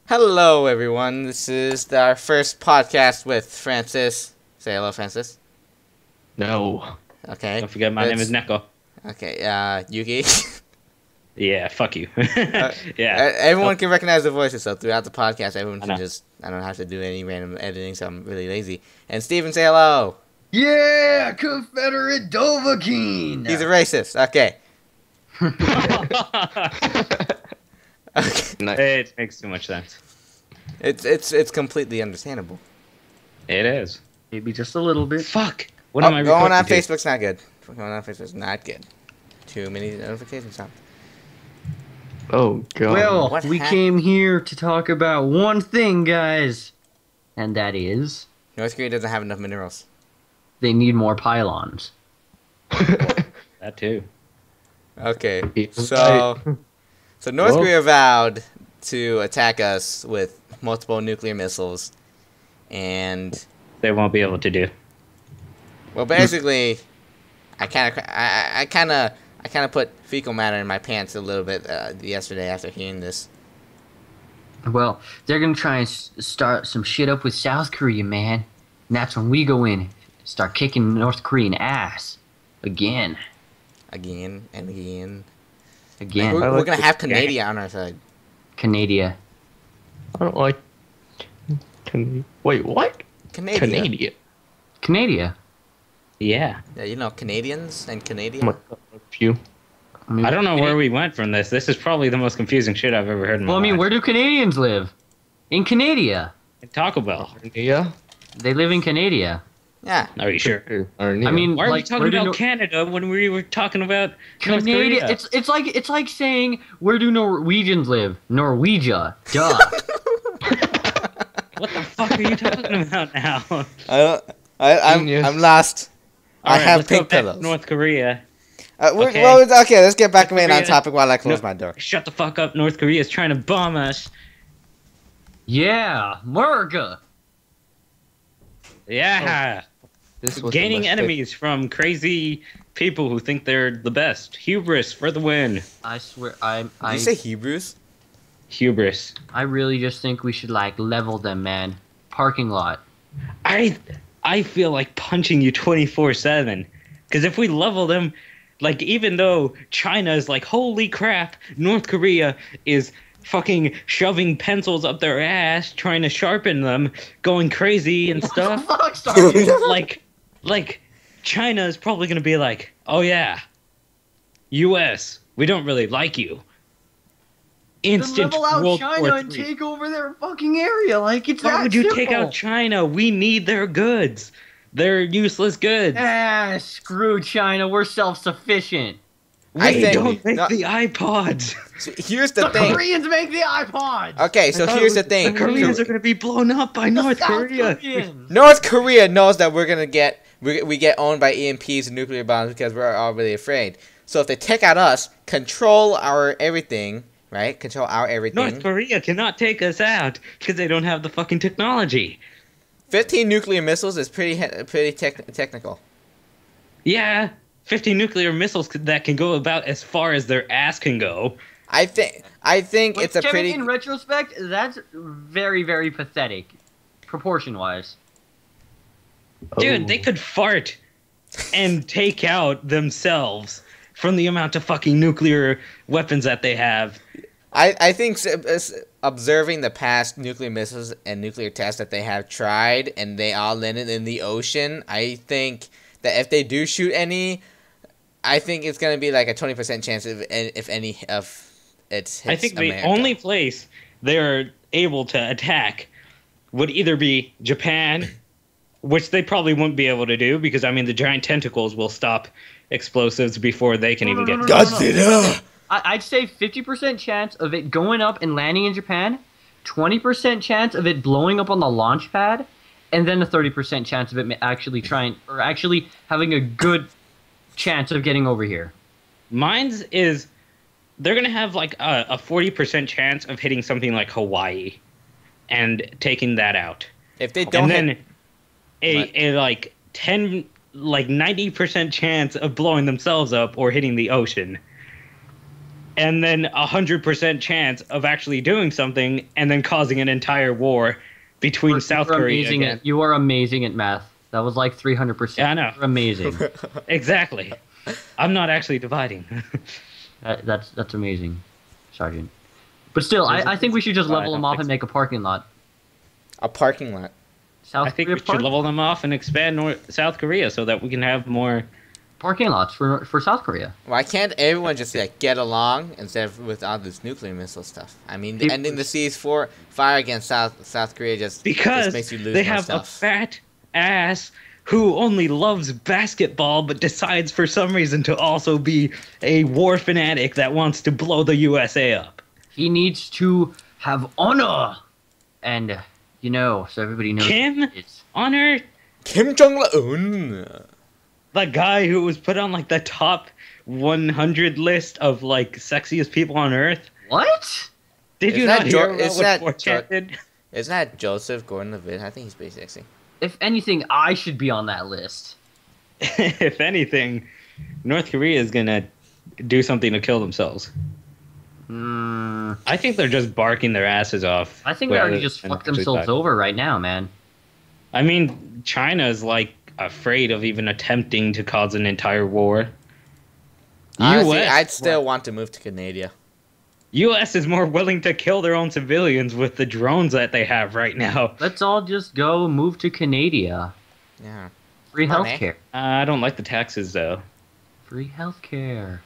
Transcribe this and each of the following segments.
Hello, everyone. This is our first podcast with Francis. Say hello, Francis. No. Okay. Don't forget, my name is Neko. Okay, Yuki. Yeah, fuck you. Yeah. Everyone can recognize the voices, so throughout the podcast, everyone can know. I don't have to do any random editing, so I'm really lazy. And Steven, say hello. Yeah, ConfederateDovahkiin. He's a racist. Okay. Okay. It makes too much sense. It's completely understandable. It is. Maybe just a little bit. Fuck. What am I going on recording to? Facebook's not good. Going on Facebook's not good. Too many notifications on. Oh, God. Well, What we hap- came here to talk about one thing, guys. And that is, North Korea doesn't have enough minerals. they need more pylons. That too. Okay. He's So North Well- Korea vowed to attack us with multiple nuclear missiles, and They won't be able to do. well, basically, I kind of put fecal matter in my pants a little bit yesterday after hearing this. Well, they're gonna try and start some shit up with South Korea, man. And that's when we go in, start kicking North Korean ass. Again. Again and again. Again. We're, I we're like gonna this have Canada on our side. Canada. I don't like... Wait, what? Canada. Canadian. Canada. Yeah. Yeah, you know, Canadians and Oh Canadian. my God, a few. I don't know where we went from this. This is probably the most confusing shit I've ever heard in my Well, I mean, life. where do Canadians live? In Canada. Taco Bell. Yeah? They live in Canada. Yeah. Are you sure? I mean, Why are we like, talking where do about Nor- Canada when we were talking about North Canada? Korea? It's like saying, where do Norwegians live? Norwegia. Duh. What the fuck are you talking about now? I'm lost. I Alright, have let's go pink back to pillows. North Korea. Okay. Okay. Okay, let's get back North in on Korea- topic while I close No. my door. Shut the fuck up. North Korea is trying to bomb us. Yeah, America. Yeah. This was Gaining the mistake. enemies from crazy people who think they're the best. Hubris for the win. I swear, Did you say Hebrews? Hubris. I really just think we should like level them, man. Parking lot. I feel like punching you 24/7. Because if we level them, like, even though China is like, holy crap, North Korea is fucking shoving pencils up their ass, trying to sharpen them, going crazy and stuff. Fuck, Sergeant. like China is probably gonna be like, oh yeah, US, we don't really like you. Instant level out World China War and III. take over their fucking area. Like it's Why that would you simple. take out China? We need their goods. They're useless goods. Ah, screw China. We're self-sufficient. I We think- don't make no. the iPods. So here's the The thing. Koreans make the iPods. Okay, so here's the The thing. Koreans are gonna be blown up by North South Korea. Koreans. North Korea knows that we're gonna get we get owned by EMPs and nuclear bombs because we're all really afraid. So if they take out us, control our everything, right? Control our everything. North Korea cannot take us out because they don't have the fucking technology. 15 nuclear missiles is pretty technical. Yeah, 50 nuclear missiles that can go about as far as their ass can go. I think But it's a Kevin, pretty. in retrospect, that's very, very pathetic, proportion-wise. Dude, Oh. they could fart and take out themselves from the amount of fucking nuclear weapons that they have. I think observing the past nuclear missiles and nuclear tests that they have tried and they all landed in the ocean, I think that if they do shoot any, I think it's gonna be like a 20% chance if any of it hits I think the America. only place they're able to attack would either be Japan, which they probably won't be able to do because, I mean, the giant tentacles will stop explosives before they can even get to us. Godzilla. I'd say 50% chance of it going up and landing in Japan, 20% chance of it blowing up on the launch pad, and then a 30% chance of it actually having a good chance of getting over here. Mine's is they're going to have like a 40% chance of hitting something like Hawaii and taking that out. If they don't And hit, then a like 90% chance of blowing themselves up or hitting the ocean. and then 100% chance of actually doing something and then causing an entire war between South Korea again. You are amazing at math. That was like 300%. Yeah, I know. You're amazing. Exactly. I'm not actually dividing. That's amazing, Sergeant. But still, I think we should just level them off and make a parking lot. A parking lot. I think we should level them off and expand South Korea so that we can have more parking lots for South Korea. Why can't everyone just like get along instead of with all this nuclear missile stuff? I mean, ending the ceasefire against South Korea just makes you lose they more have stuff. a fat ass who only loves basketball but decides for some reason to also be a war fanatic that wants to blow the USA up. He needs to have honor, and so everybody knows. Honor. Kim Jong-un. The guy who was put on like the top 100 list of like sexiest people on Earth. What? Did you not hear about what 4chan did? Isn't that Joseph Gordon-Levitt? I think he's pretty sexy. If anything, I should be on that list. If anything, North Korea is gonna do something to kill themselves. I think they're just barking their asses off. I think they already just fucked themselves over right now, man. I mean, China's like afraid of even attempting to cause an entire war. Honestly, I'd still want to move to Canada. U.S. is more willing to kill their own civilians with the drones that they have right now. Let's all just go move to Canada. Yeah. Free healthcare. I don't like the taxes, though. Free healthcare.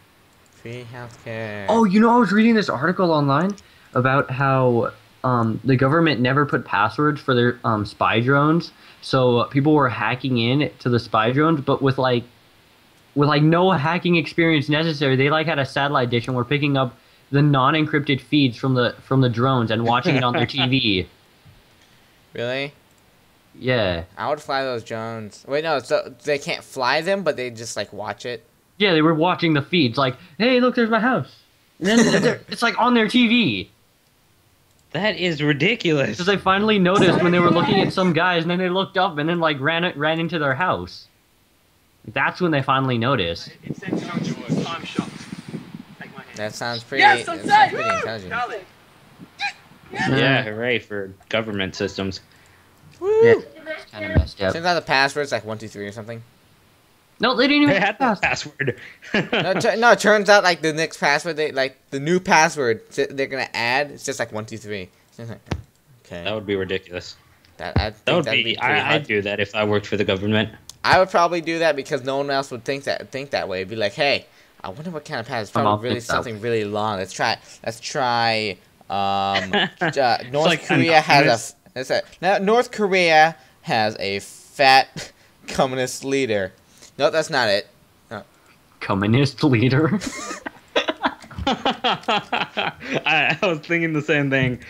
Free healthcare. Oh, I was reading this article online about how the government never put passwords for their spy drones, so people were hacking in to the spy drones, but with no hacking experience necessary. They had a satellite dish and were picking up the non-encrypted feeds from the drones and watching it on their TV. Really? Yeah. I would fly those drones. Wait, no, so they can't fly them, but they just watch it. Yeah, they were watching the feeds. Hey, look, there's my house. And then it's on their TV. That is ridiculous. Because they finally noticed when they were looking at some guys, and then they looked up and then ran into their house. That's when they finally noticed. That sounds pretty. Yes, that sounds pretty intelligent. Yeah, hooray for government systems. Woo! Yeah, it's kind of messed up. Turns out the password's 123 or something. No, they didn't even have the password. No, it turns out the next password, the new password they're gonna add, it's just 123. Okay. That would be ridiculous. I'd do that if I worked for the government. I would probably do that because no one else would think that way. It'd be like, hey, I wonder what kind of password. It's probably really something really long. Let's try. North Korea has North Korea has a fat communist leader. No, that's not it. No. Communist leader? I was thinking the same thing.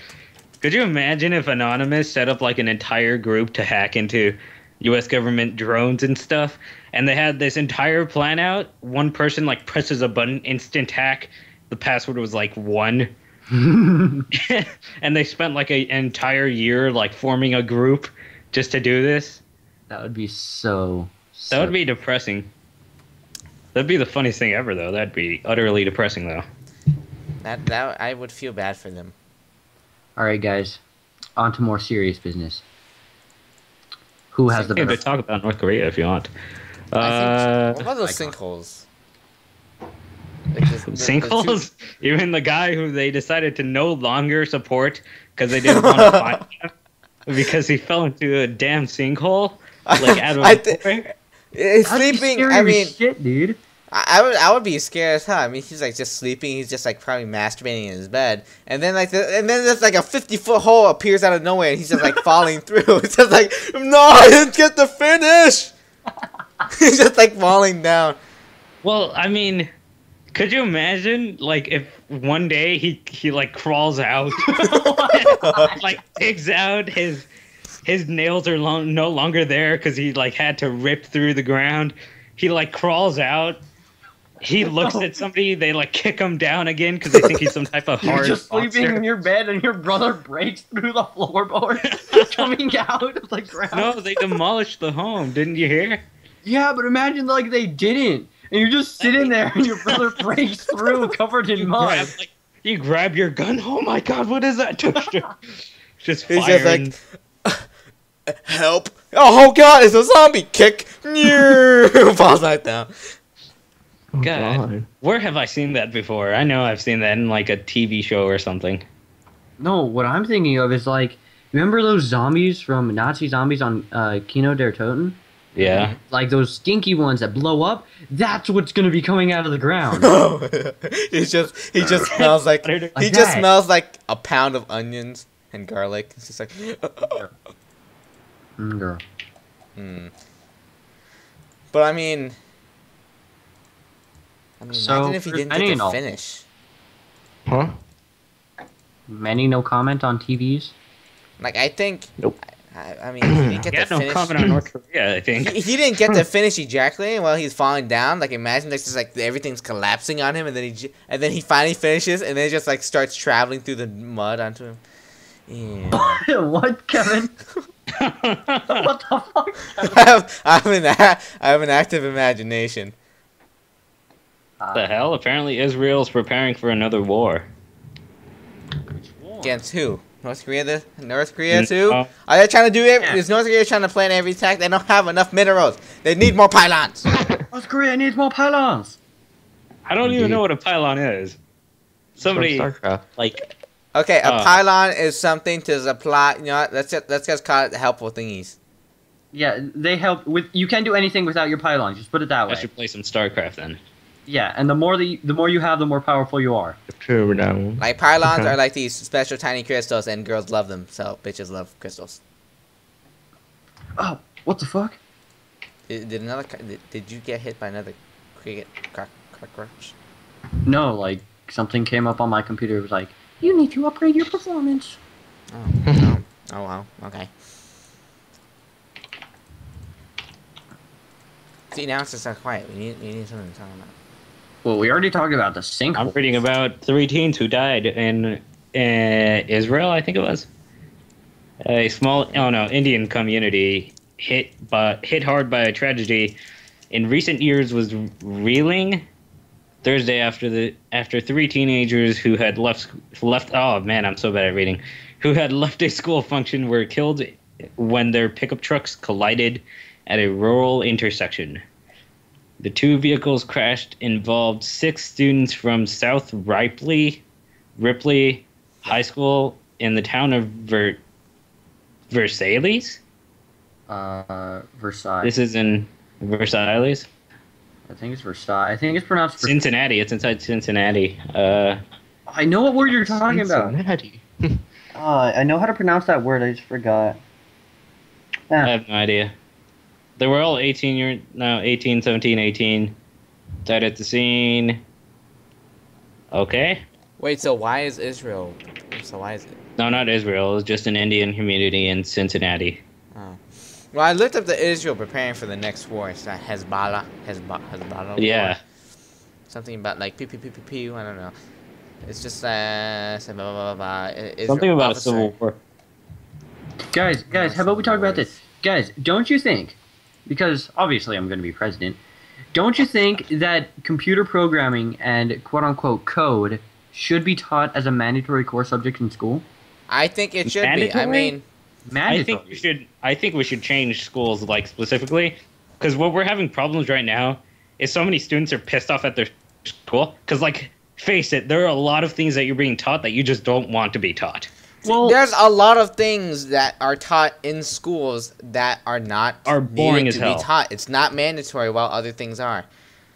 Could you imagine if Anonymous set up an entire group to hack into U.S. government drones and stuff, and they had this entire plan out? One person presses a button, instant hack. The password was 1. And they spent an entire year forming a group just to do this. That would be so. That would be depressing. That'd be the funniest thing ever, though. That'd be utterly depressing, though. That I would feel bad for them. All right, guys. On to more serious business. Who has the better? To talk about North Korea if you want. What about those sinkholes? Sinkholes? Even the guy who they decided to no longer support because they didn't want to find him because he fell into a damn sinkhole. Out of sleeping. I mean, shit, dude. I would be scared as hell. I mean, he's just sleeping. He's just probably masturbating in his bed, and then there's a 50-foot hole appears out of nowhere, and he's just falling through. It's just no, I didn't get to finish. He's just falling down. Well, I mean, could you imagine if one day he crawls out, digs out his nails are no longer there because he had to rip through the ground. He crawls out. He looks at somebody. They kick him down again because they think he's some type of hard. You're just sleeping in your bed and your brother breaks through the floorboard, coming out of the ground. No, they demolished the home. Didn't you hear? Yeah, but imagine they didn't. and you're just sitting there, and your brother breaks through, covered in mud. You grab your gun. Oh my god, what is that? Just He's firing. just like, help! Oh god, it's a zombie! Kick! Falls back down. Oh, God. Where have I seen that before? I know I've seen that in like a TV show or something. No, what I'm thinking of is like, remember those zombies from Nazi zombies on Kino der Toten? Yeah. Like those stinky ones that blow up? That's what's gonna be coming out of the ground. he just smells like he just smells like a pound of onions and garlic. It's just like Girl. But I mean So, imagine if he didn't get to finish. Huh? Many no comment on TVs? Like I think Nope. I mean, he didn't get to no finish. comment on North Korea, I think. He didn't get to finish ejaculating while he's falling down. Like imagine like just like everything's collapsing on him, and then he finally finishes, and then it just like starts traveling through the mud onto him. Yeah. What, Kevin? What the fuck? I have an active imagination. What the hell? Apparently Israel's preparing for another war. Against who? North Korea? North Korea too? No. Are they trying to do it? Yeah. Is North Korea trying to plan every attack? They don't have enough minerals. They need more pylons. North Korea needs more pylons. I don't even know what a pylon is. Somebody From StarCraft. like Okay, a pylon is something to supply. You know what? Let's just call it helpful thingies. Yeah, they help with. You can't do anything without your pylons. Just put it that I way. should play some StarCraft then. Yeah, and the more you have, the more powerful you are. True, down. Like pylons Okay. are like these special tiny crystals, and girls love them. So bitches love crystals. Oh, what the fuck? Did you get hit by another cockroach? No, like something came up on my computer. It was like, you need to upgrade your performance. Oh wow. Okay. See, now it's just so quiet. We need something to talk about. Well, we already talked about the sinkhole. I'm reading about 3 teens who died in Israel, I think it was. A small, Indian community hit hard by a tragedy in recent years was reeling Thursday after 3 teenagers who had left. Oh man, I'm so bad at reading. Who had left a school function were killed when their pickup trucks collided at a rural intersection. The 2 vehicles crashed involved 6 students from South Ripley High School in the town of Versailles. Versailles. This is in Versailles. I think it's Versailles. I think it's pronounced Cincinnati. It's inside Cincinnati. I know what word you're talking about. Cincinnati. I know how to pronounce that word. I just forgot. I have no idea. They were all 18, 17, 18. Died at the scene. Okay. Wait, so why is Israel? So why is it? No, not Israel. It was just an Indian community in Cincinnati. Oh. Well, I looked up the Israel preparing for the next war. It's not Hezbollah. Yeah. War. Something about like pew. I don't know. It's just blah, blah, blah. Something about a civil war. Guys, how about we talk about this? Guys, don't you think, because obviously I'm going to be president, don't you think that computer programming and quote-unquote code should be taught as a mandatory core subject in school? I think it should Mandatory? be. I mean, Mandatory. I think we should change schools like specifically because what we're having problems right now is so many students are pissed off at their school because like face it, there are a lot of things that you're being taught that you just don't want to be taught. Well, there's a lot of things that are taught in schools that are not boring needed as to hell. be taught. It's not mandatory, while other things are.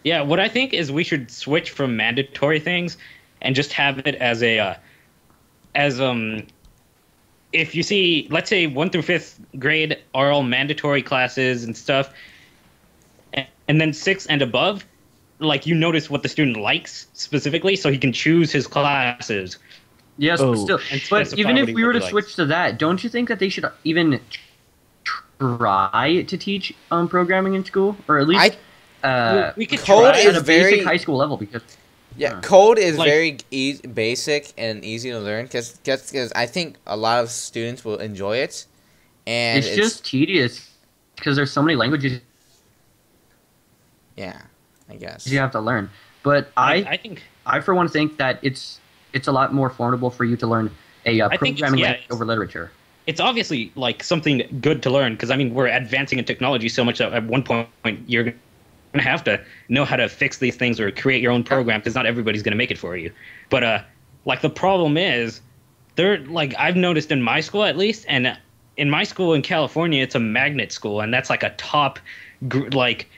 Yeah, what I think is we should switch from mandatory things and just have it as if you see, let's say 1 through 5th grade are all mandatory classes and stuff, and then 6 and above, like you notice what the student likes specifically, so he can choose his classes. yes, Oh, but still. and But specify even what if he we were to really switch to that, don't you think that they should even try to teach programming in school, or at least We could Code try. is at a very- basic high school level? Because Code is Like- very basic and easy to learn because I think a lot of students will enjoy it, and it's just tedious because there's so many languages. yeah. I guess. You have to learn. But I think I for one think that it's a lot more formidable for you to learn a programming language over literature. it's obviously like something good to learn because I mean we're advancing in technology so much that at one point you're going to have to know how to fix these things or create your own program because not everybody's going to make it for you. But like the problem is they're like I've noticed in my school at least, and in my school in California it's a magnet school, and that's like a top like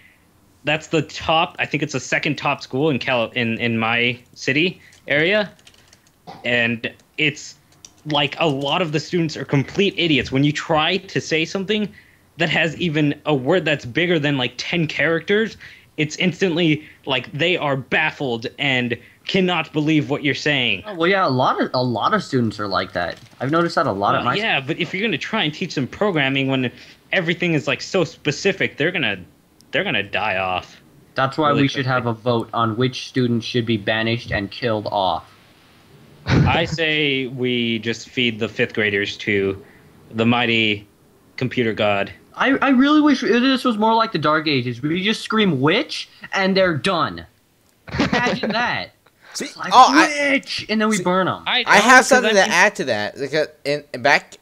that's the top. I think it's the second top school in my city area, and it's like a lot of the students are complete idiots. When you try to say something that has even a word that's bigger than like 10 characters, it's instantly like they are baffled and cannot believe what you're saying. Oh, well, yeah, a lot of students are like that. I've noticed that a lot at my school. Yeah, but if you're going to try and teach them programming when everything is like so specific, they're going to die off. That's why we should have a vote on which students should be banished and killed off. I say we just feed the 5th graders to the mighty computer god. I really wish this was more like the Dark Ages. We just scream witch and they're done. Imagine that. See, Like witch, and then we burn them. I have something to add to that because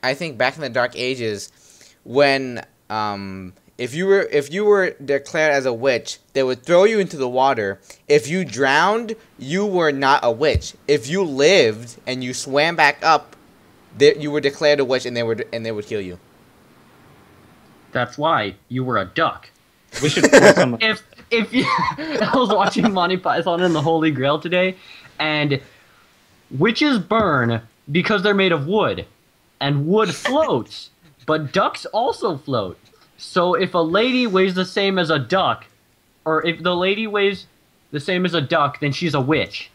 I think back in the Dark Ages, when if you were declared as a witch, they would throw you into the water. If you drowned, you were not a witch. If you lived and you swam back up, you were declared a witch, and they would kill you. That's why you were a duck. We should pull some. If you, I was watching Monty Python and the Holy Grail today, and witches burn because they're made of wood, and wood floats, but ducks also float. So if a lady weighs the same as a duck, or if the lady weighs the same as a duck, then she's a witch.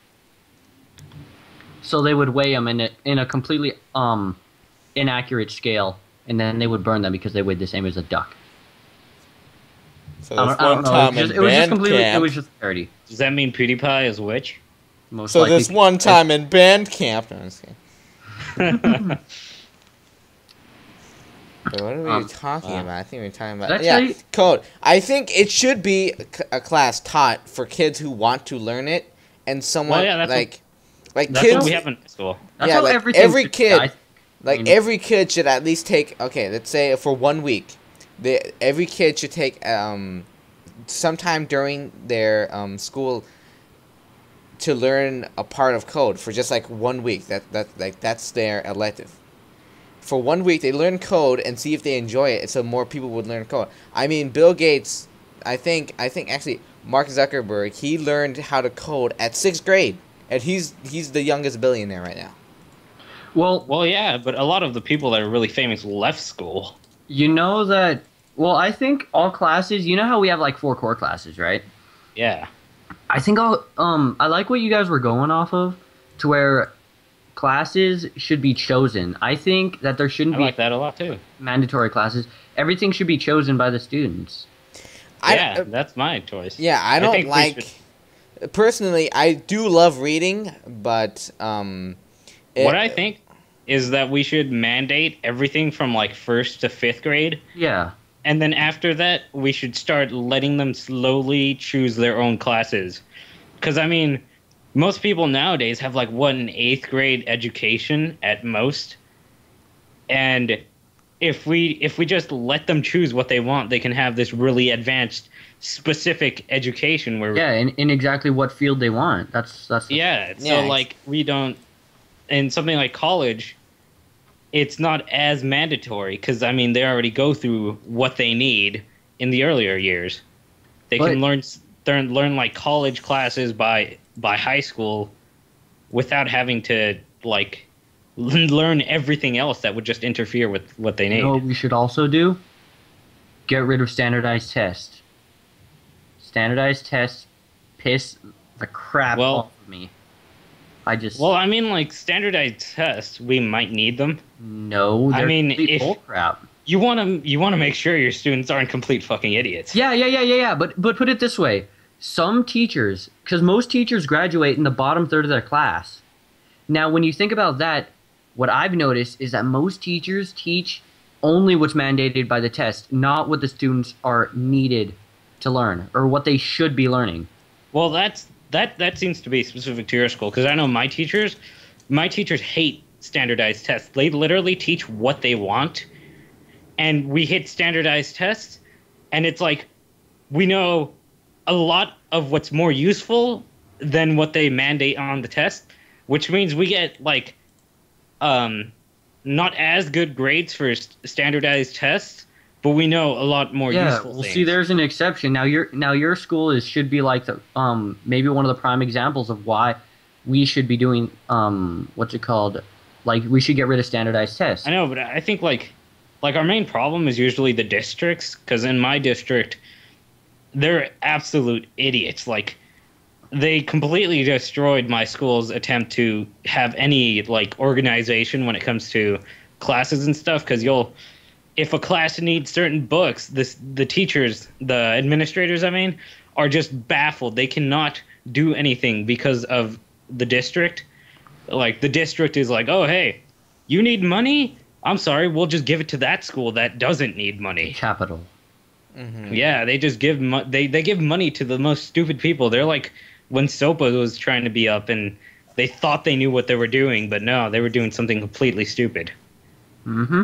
So they would weigh them in a completely inaccurate scale, and then they would burn them because they weighed the same as a duck. So I don't know. It was just completely. It was just parody. Does that mean PewDiePie is a witch? Most So likely. this one time in band camp. No, I'm just kidding. Wait, what are we talking about? I think we're talking about code. I think it should be a class taught for kids who want to learn it, and someone that's kids. what we have in school. That's yeah, how like everything should be. every kid should at least take. Okay, let's say for 1 week, every kid should take sometime during their school to learn a part of code for just like 1 week. That's their elective. For 1 week, they learn code and see if they enjoy it, so more people would learn code. I mean, Bill Gates, I think actually Mark Zuckerberg, he learned how to code at 6th grade, and he's the youngest billionaire right now. Well, yeah, but a lot of the people that are really famous left school. you know that. Well, I think all classes. You know how we have like 4 core classes, right? Yeah. I think I like what you guys were going off of, to where classes should be chosen. I think that there shouldn't I be like that a lot too. mandatory classes. Everything should be chosen by the students. That's my choice. Yeah, I don't like. Personally, I do love reading, but what I think is that we should mandate everything from like 1st to 5th grade. Yeah. And then after that, we should start letting them slowly choose their own classes. Because, I mean, most people nowadays have, like, an 8th grade education at most. And if we just let them choose what they want, they can have this really advanced, specific education where... Yeah, in exactly what field they want. That's like, we don't... In something like college... It's not as mandatory because, I mean, they already go through what they need in the earlier years. They can learn like college classes by high school without having to like learn everything else that would just interfere with what they need. You know what we should also do? Get rid of standardized tests. Standardized tests piss the crap off of me. Well, I mean, like, standardized tests, we might need them. No, I mean, if bull crap. You want to make sure your students aren't complete fucking idiots. Yeah. But put it this way: some teachers, because most teachers graduate in the bottom third of their class. Now, when you think about that, what I've noticed is that most teachers teach only what's mandated by the test, not what the students are needed to learn or what they should be learning. Well, that seems to be specific to your school because I know my teachers hate standardized tests. They literally teach what they want, and we hit standardized tests, and it's like we know a lot of what's more useful than what they mandate on the test, which means we get like not as good grades for standardized tests, but we know a lot more useful things. See, there's an exception. Now your school should be like the maybe one of the prime examples of why we should be doing what's it called? Like we should get rid of standardized tests. I know, but I think like our main problem is usually the districts, because in my district they're absolute idiots. Like they completely destroyed my school's attempt to have any like organization when it comes to classes and stuff, because if a class needs certain books, the teachers, the administrators, I mean, are just baffled. They cannot do anything because of the district. Like, the district is like, oh, hey, you need money? I'm sorry, we'll just give it to that school that doesn't need money. Capital. Mm-hmm. Yeah, they just give they give money to the most stupid people. They're like when SOPA was trying to be up and they thought they knew what they were doing, but no, they were doing something completely stupid. Mm-hmm.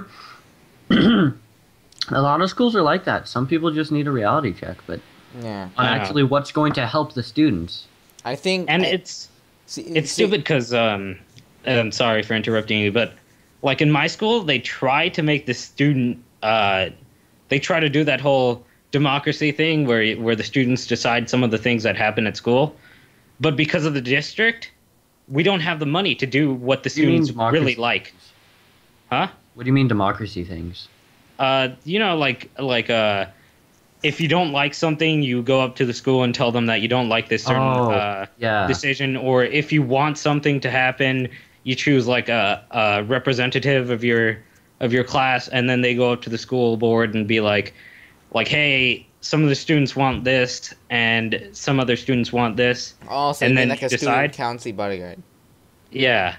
A lot of schools are like that. Some people just need a reality check, but Yeah. on actually what's going to help the students. I think... And it's stupid because, I'm sorry for interrupting you, but like in my school, they try to make the student, they try to do that whole democracy thing where the students decide some of the things that happen at school. But because of the district, we don't have the money to do what the students really like. Huh? What do you mean democracy things? You know, like if you don't like something, you go up to the school and tell them that you don't like this certain decision. Or if you want something to happen, you choose like a representative of your class, and then they go up to the school board and be like, hey, some of the students want this, and some other students want this. Oh, so and then like a decide. student council bodyguard. Yeah.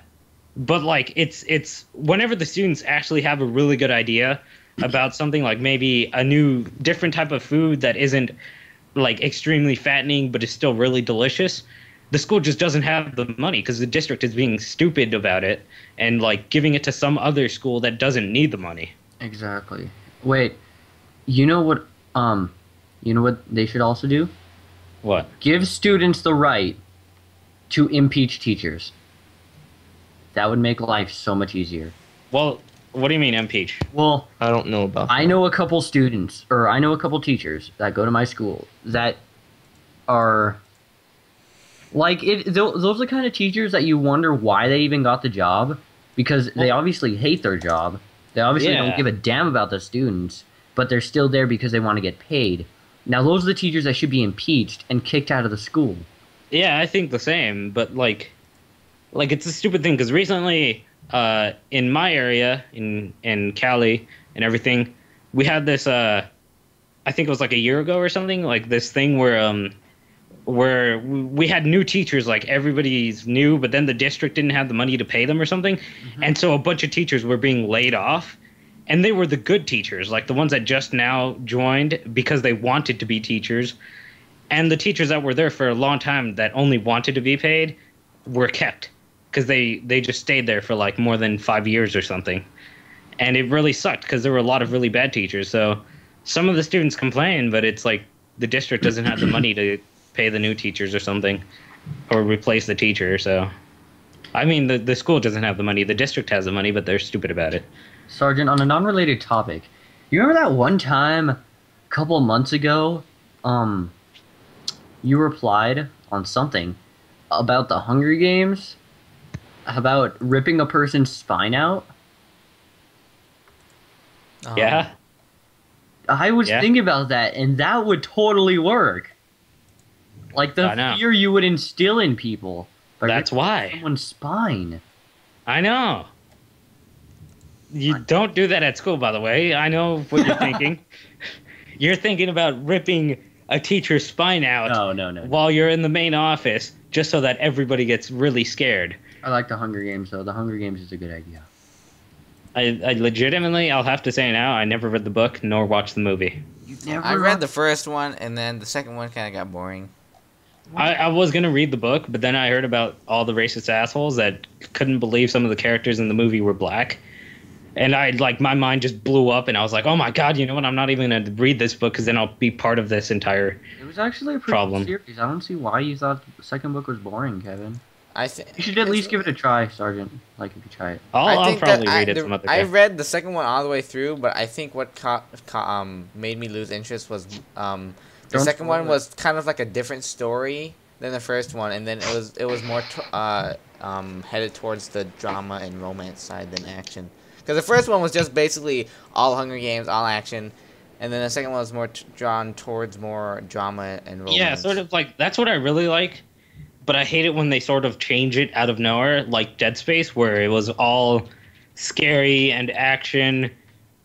But like it's whenever the students actually have a really good idea about something, like maybe a new different type of food that isn't like extremely fattening but is still really delicious, the school just doesn't have the money because the district is being stupid about it and like giving it to some other school that doesn't need the money. Exactly. Wait, you know what they should also do? What? Give students the right to impeach teachers. That would make life so much easier. Well, what do you mean impeach? Well, I don't know about I know a couple students, or I know a couple teachers that go to my school that are like those are the kind of teachers that you wonder why they even got the job, because they obviously hate their job. They obviously don't give a damn about the students, but they're still there because they want to get paid. Now, those are the teachers that should be impeached and kicked out of the school. Yeah, I think the same, but like it's a stupid thing because recently in my area in Cali and everything, we had this I think it was like a year ago or something, like this thing where we had new teachers, like everybody's new, but then the district didn't have the money to pay them or something. Mm-hmm. And so a bunch of teachers were being laid off, and they were the good teachers, like the ones that just now joined because they wanted to be teachers. And the teachers that were there for a long time that only wanted to be paid were kept because they just stayed there for like more than 5 years or something. And it really sucked because there were a lot of really bad teachers. So some of the students complain, but it's like the district doesn't have the money to pay the new teachers or something or replace the teacher. So, I mean, the school doesn't have the money. The district has the money, but they're stupid about it. Sergeant, on a non-related topic, you remember that one time a couple of months ago, you replied on something about the Hunger Games, about ripping a person's spine out? Yeah. I was thinking about that, and that would totally work. Like the fear you would instill in people. That's why. Someone's spine. I know. You don't do that at school, by the way. I know what you're thinking. You're thinking about ripping a teacher's spine out No. while you're in the main office just so that everybody gets really scared. I like the Hunger Games, though. The Hunger Games is a good idea. I legitimately, I'll have to say now, I never read the book nor watched the movie. You've never I read the first one, and then the second one kind of got boring. I was gonna read the book, but then I heard about all the racist assholes that couldn't believe some of the characters in the movie were black. And my mind just blew up, and I was like, "Oh my god, you know what? I'm not even gonna read this book because then I'll be part of this entire." It was actually a pretty problem. good series. I don't see why you thought the second book was boring, Kevin. I think You should at least give it a try, Sergeant. Like, if you try it. I'll probably read it some other I day. read the second one all the way through, but I think what made me lose interest was the Don't second spoil one it. was kind of like a different story than the first one, and then it was more headed towards the drama and romance side than action. Because the first one was just basically all Hunger Games, all action, and then the second one was more drawn towards more drama and romance. Yeah, sort of like that's what I really like, but I hate it when they sort of change it out of nowhere, like Dead Space, where it was all scary and action,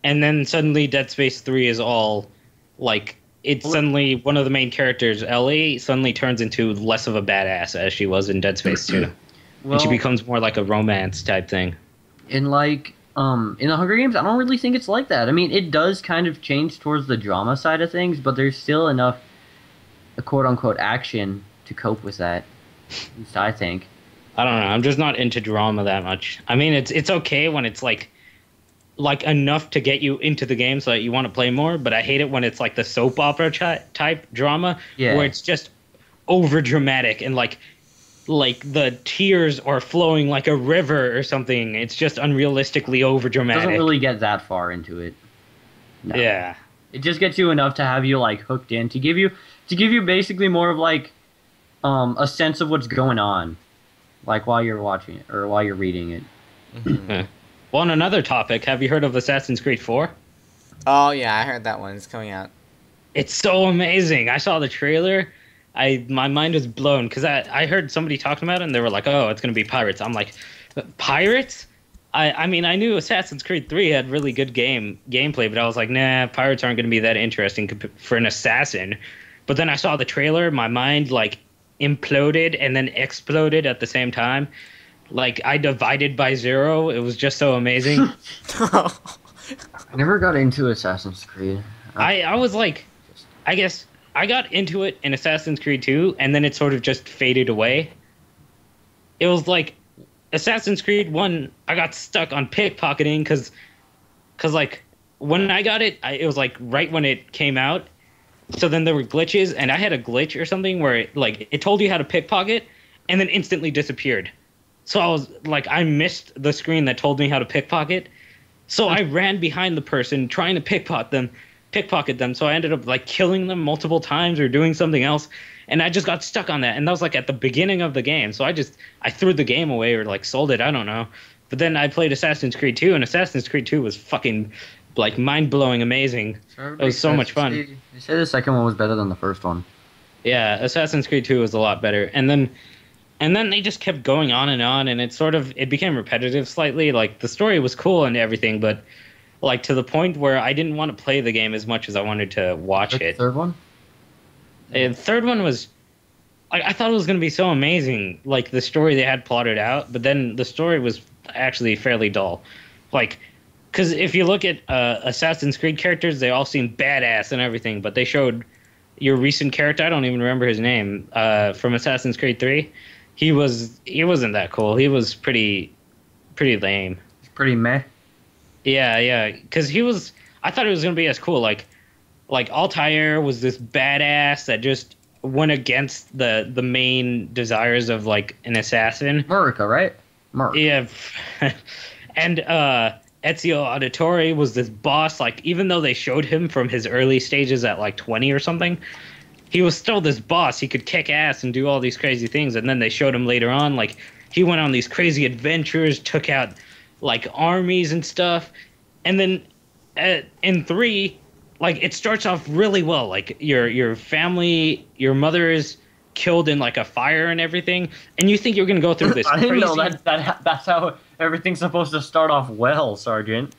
and then suddenly Dead Space 3 is all like it's suddenly one of the main characters, Ellie, suddenly turns into less of a badass as she was in Dead Space 2. And she becomes more like a romance type thing. In the Hunger Games, I don't really think it's like that. I mean, it does kind of change towards the drama side of things, but there's still enough, quote unquote, action to cope with that. At least I think. I don't know. I'm just not into drama that much. I mean, it's okay when it's like enough to get you into the game so that you want to play more, but I hate it when it's like the soap opera type drama where it's just over dramatic and like the tears are flowing like a river or something. It's just unrealistically over It dramatic. doesn't really get that far into it. No. Yeah. It just gets you enough to have you like hooked in to give you basically more of like a sense of what's going on, like while you're watching it or while you're reading it. Mhm. Well, on another topic, have you heard of Assassin's Creed 4? Oh yeah, I heard that one. It's coming out. It's so amazing. I saw the trailer. My mind was blown because I heard somebody talking about it and they were like, "Oh, it's gonna be pirates." I'm like, "Pirates?" I mean, I knew Assassin's Creed 3 had really good gameplay, but I was like, "Nah, pirates aren't gonna be that interesting for an assassin." But then I saw the trailer, my mind like imploded and then exploded at the same time. Like I divided by zero. It was just so amazing. I never got into Assassin's Creed. I was like, I guess I got into it in Assassin's Creed 2, and then it sort of just faded away. It was like Assassin's Creed 1, I got stuck on pickpocketing because like when I got it, it was like right when it came out. So then there were glitches, and I had a glitch or something where it told you how to pickpocket, and then instantly disappeared. So I was like, I missed the screen that told me how to pickpocket. So I ran behind the person trying to pickpocket them. So I ended up like killing them multiple times or doing something else. And I just got stuck on that. And that was like at the beginning of the game. So I threw the game away or like sold it. I don't know. But then I played Assassin's Creed 2, and Assassin's Creed 2 was fucking like mind-blowing amazing. It was so much fun. They say the second one was better than the first one. Yeah, Assassin's Creed 2 was a lot better. And then they just kept going on, and it became repetitive slightly. Like the story was cool and everything, but like to the point where I didn't want to play the game as much as I wanted to watch it. The third one? The third one was like I thought it was going to be so amazing, like the story they had plotted out, but then the story was actually fairly dull. Like because if you look at Assassin's Creed characters, they all seem badass and everything, but they showed your recent character, I don't even remember his name, from Assassin's Creed 3. He wasn't that cool. He was pretty lame. It's pretty meh. Yeah, because I thought it was gonna be as cool. Like Altair was this badass that just went against the main desires of like an assassin. Murica, right? Murica. Yeah, and Ezio Auditore was this boss. Like even though they showed him from his early stages at like 20 or something, he was still this boss. He could kick ass and do all these crazy things. And then they showed him later on, like he went on these crazy adventures, took out like armies and stuff. And then in 3, like it starts off really well. Like your family, your mother is killed in like a fire and everything, and you think you're gonna go through this. I didn't know crazy... that's how everything's supposed to start off well, Sergeant.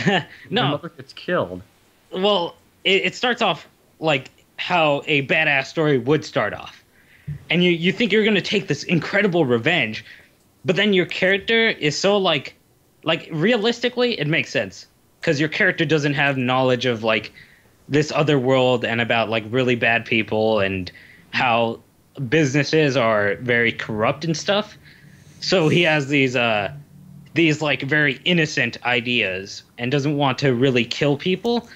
No, Your mother gets killed. Well, it starts off like how a badass story would start off, and you think you're gonna take this incredible revenge, but then your character is so like realistically it makes sense because your character doesn't have knowledge of like this other world and about like really bad people and how businesses are very corrupt and stuff. So he has these like very innocent ideas and doesn't want to really kill people,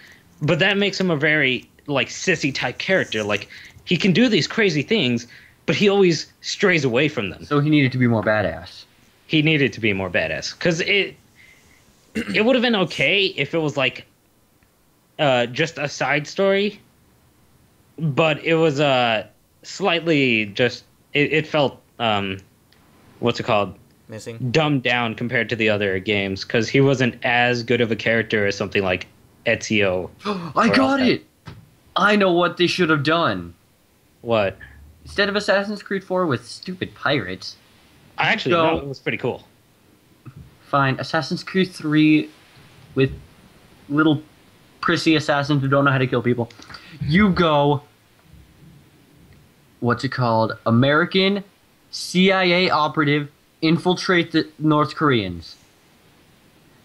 but that makes him a very like sissy type character. Like he can do these crazy things, but he always strays away from them. So he needed to be more badass. He needed to be more badass because it would have been okay if it was like just a side story, but it was slightly just it felt what's it called? Missing. Dumbed down compared to the other games because he wasn't as good of a character as something like Ezio. I got it! I know what they should have done. What? Instead of Assassin's Creed 4 with stupid pirates, I actually go- no, it was pretty cool. fine, Assassin's Creed 3 with little prissy assassins who don't know how to kill people. You go, what's it called? American CIA operative infiltrate the North Koreans.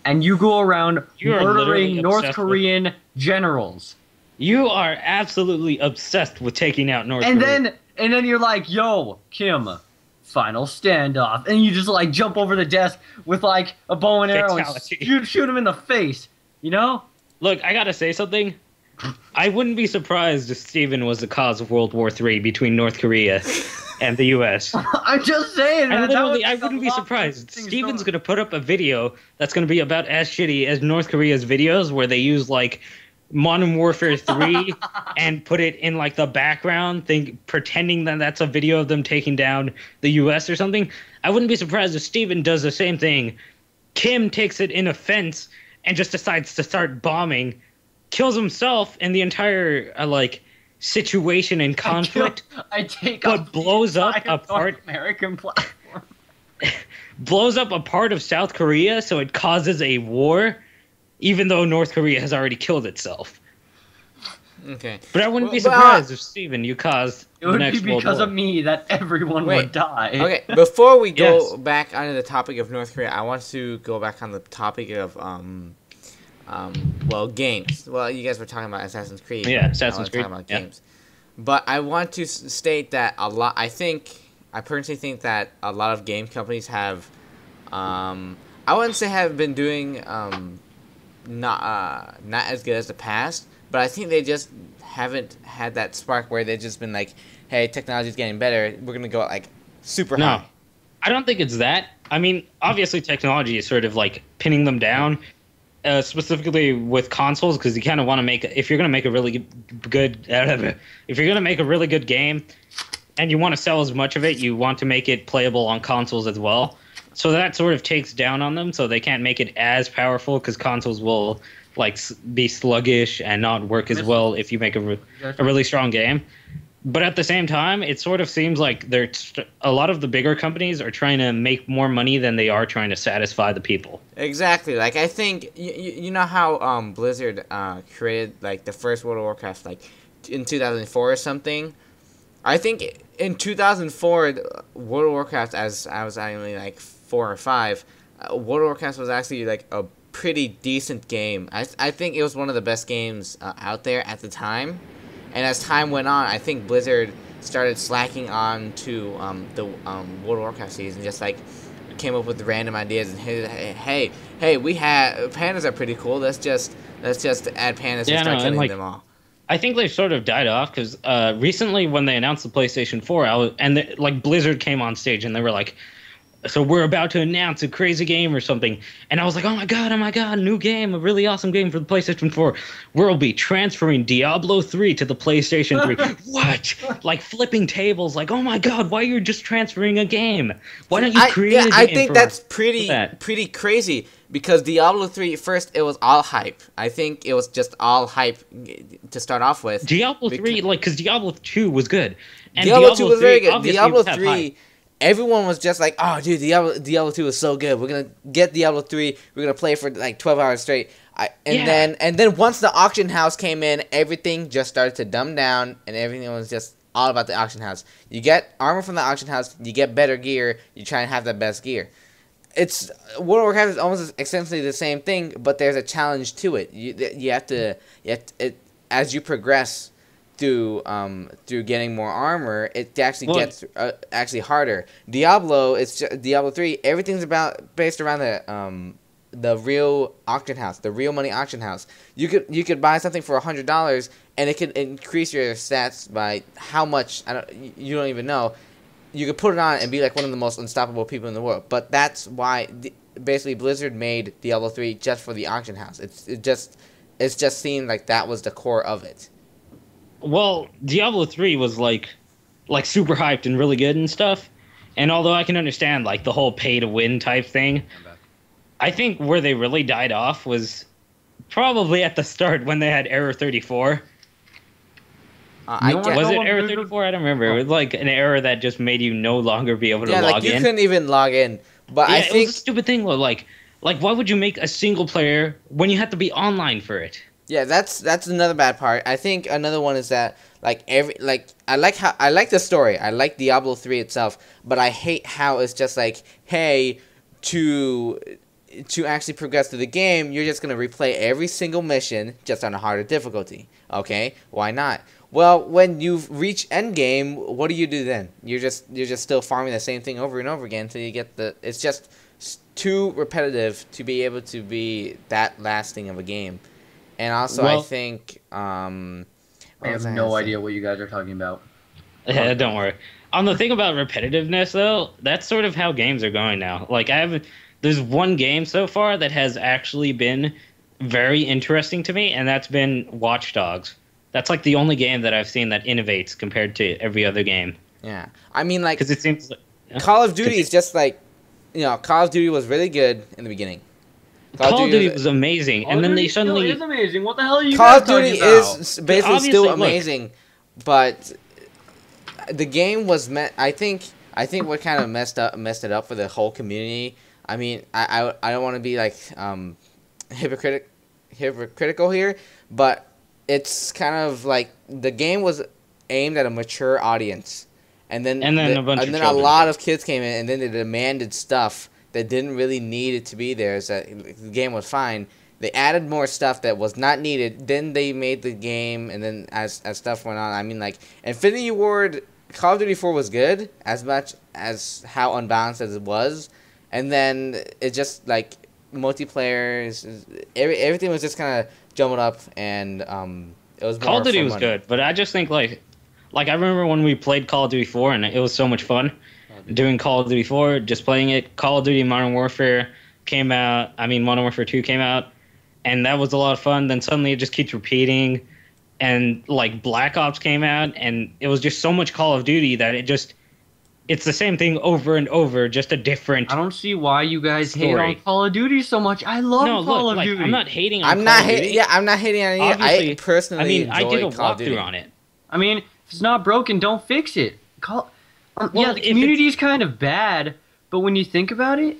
And you go around You are literally murdering North obsessed Korean generals. You are absolutely obsessed with taking out North And Korea. then you're like, yo, Kim, final standoff. And you just like jump over the desk with like a bow and arrow and Fatality. shoot him in the face. You know? Look, I gotta say something. I wouldn't be surprised if Steven was the cause of World War III between North Korea and the U.S. I'm just saying, man. And literally, that I would wouldn't be a lot surprised. interesting Steven's story. gonna put up a video that's gonna be about as shitty as North Korea's videos, where they use like Modern Warfare 3 and put it in like the background, pretending that that's a video of them taking down the U.S. or something. I wouldn't be surprised if Steven does the same thing. Kim takes it in offense and just decides to start bombing, kills himself and the entire situation and conflict, I take but off blows up entire a part- North American platform. blows up a part of South Korea so it causes a war, even though North Korea has already killed itself. Okay. But I wouldn't be Well, surprised if Steven, you caused It would the next be World because War. of me that everyone Wait, would die. Okay, before we go Yes. back onto the topic of North Korea, I want to go back on the topic of games. Well, you guys were talking about Assassin's Creed. Yeah, but Assassin's I was Creed, talking about yeah. games. But I want to state that I personally think that a lot of game companies have, I wouldn't say have been doing not as good as the past, but I think they just haven't had that spark where they've just been like, hey, technology's getting better, we're gonna go like super No, high. I don't think it's that. I mean, obviously technology is sort of like pinning them down, specifically with consoles, because you kind of want to make, if you're going to make a really good, if you're going to make a really good game, and you want to sell as much of it, you want to make it playable on consoles as well. So that sort of takes down on them, so they can't make it as powerful, because consoles will be sluggish and not work as well if you make a really strong game. But at the same time, it sort of seems like a lot of the bigger companies are trying to make more money than they are trying to satisfy the people. Exactly. Like, I think you know how Blizzard created like the first World of Warcraft in 2004 or something. I think in 2004, World of Warcraft, as I was only like 4 or 5, World of Warcraft was actually like a pretty decent game. I think it was one of the best games out there at the time. And as time went on, I think Blizzard started slacking on to the World of Warcraft season, just like came up with random ideas and hey, we have pandas are pretty cool. Let's just add pandas and start killing them all. I think they've sort of died off because recently when they announced the PlayStation 4, Blizzard came on stage and they were like, so we're about to announce a crazy game or something. And I was like, oh my god, a new game, a really awesome game for the PlayStation 4. We'll be transferring Diablo 3 to the PlayStation 3. What? Like flipping tables, like, oh my god, why are you just transferring a game? Why don't you create a game? I think that's pretty crazy because Diablo 3, first, it was all hype. I think it was just all hype to start off with. Diablo 3, because Diablo 2 was good. And Diablo 2 was very good. obviously, Diablo would have 3... hype. Everyone was just like, oh, dude, Diablo 2 is so good. We're going to get Diablo 3. We're going to play for like 12 hours straight. And then once the auction house came in, everything just started to dumb down, and everything was just all about the auction house. You get armor from the auction house. You get better gear. You try and have the best gear. World of Warcraft is almost essentially the same thing, but there's a challenge to it. You have to as you progress, through getting more armor, it actually gets actually harder. Diablo, Diablo 3. Everything's based around the real auction house, the real money auction house. You could buy something for $100, and it could increase your stats by how much you don't even know. You could put it on and be like one of the most unstoppable people in the world. But that's why basically Blizzard made Diablo 3 just for the auction house. It's just seemed like that was the core of it. Well, Diablo 3 was like super hyped and really good and stuff. And although I can understand like the whole pay to win type thing, I think where they really died off was probably at the start when they had Error 34. Was it Error 34? I don't remember. It was like an error that just made you no longer be able to log in. You couldn't even log in. But yeah, I think it was a stupid thing. Like why would you make a single player when you have to be online for it? Yeah, that's another bad part. I think another one is that I like the story. I like Diablo 3 itself, but I hate how it's just like, hey, to actually progress through the game, you're just gonna replay every single mission just on a harder difficulty. Okay, why not? Well, when you reach endgame, what do you do then? You're just still farming the same thing over and over again until you get the. It's just too repetitive to be able to be that lasting of a game. And also, I think I have no idea what you guys are talking about. Yeah, don't worry. On the thing about repetitiveness, though, that's sort of how games are going now. Like, there's one game so far that has actually been very interesting to me, and that's been Watch Dogs. That's like the only game that I've seen that innovates compared to every other game. Yeah, I mean, like, because it seems like, Call of Duty is just like, Call of Duty was really good in the beginning. Call of Duty was amazing, and then they suddenly... Call of Duty is amazing. What the hell are you Call guys of Duty talking about? is basically still amazing, but the game was I think what kind of messed it up for the whole community. I mean, I don't want to be like hypocritical here, but it's kind of like the game was aimed at a mature audience, and then a lot of kids came in, and then they demanded stuff that didn't really need it to be there. So the game was fine. They added more stuff that was not needed. Then they made the game, and then as stuff went on, I mean, like, Infinity Ward, Call of Duty 4 was good, as much as how unbalanced as it was. And then it just, like, multiplayer, everything was just kind of jumbled up, and it was more Call of Duty was money. good, but I just think, like, I remember when we played Call of Duty 4, and it was so much fun. Doing Call of Duty 4, just playing it. Call of Duty Modern Warfare came out. I mean, Modern Warfare 2 came out, and that was a lot of fun. Then suddenly it just keeps repeating, and like Black Ops came out, and it was just so much Call of Duty that it's the same thing over and over, just a different. I don't see why you guys hate on Call of Duty so much. I love Call of Duty. I'm not hating on Call of Duty. Yeah, I'm not hating on it. I personally I did a Call of Duty. walkthrough on it. I mean, if it's not broken, don't fix it. Yeah, the community is kind of bad, but when you think about it,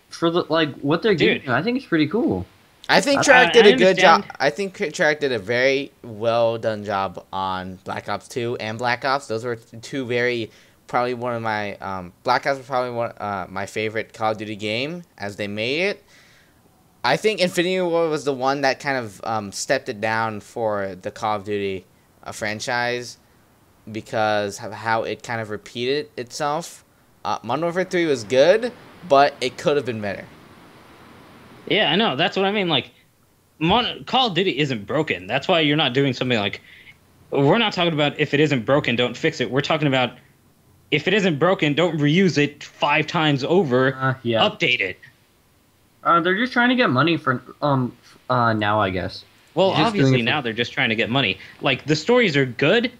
for what they're giving, I think it's pretty cool. I think Treyarch did a good job. I think Treyarch did a very well done job on Black Ops 2 and Black Ops. Those were two probably one of my Black Ops was probably one my favorite Call of Duty game as they made it. I think Infinity War was the one that kind of stepped it down for the Call of Duty franchise, because of how it kind of repeated itself. Modern Warfare 3 was good, but it could have been better. Yeah, I know. That's what I mean. Like, Call of Duty isn't broken. That's why you're not doing something like... We're not talking about if it isn't broken, don't fix it. We're talking about if it isn't broken, don't reuse it 5 times over. Update it. They're just trying to get money for now, I guess. Well, obviously now they're just trying to get money. Like, the stories are good,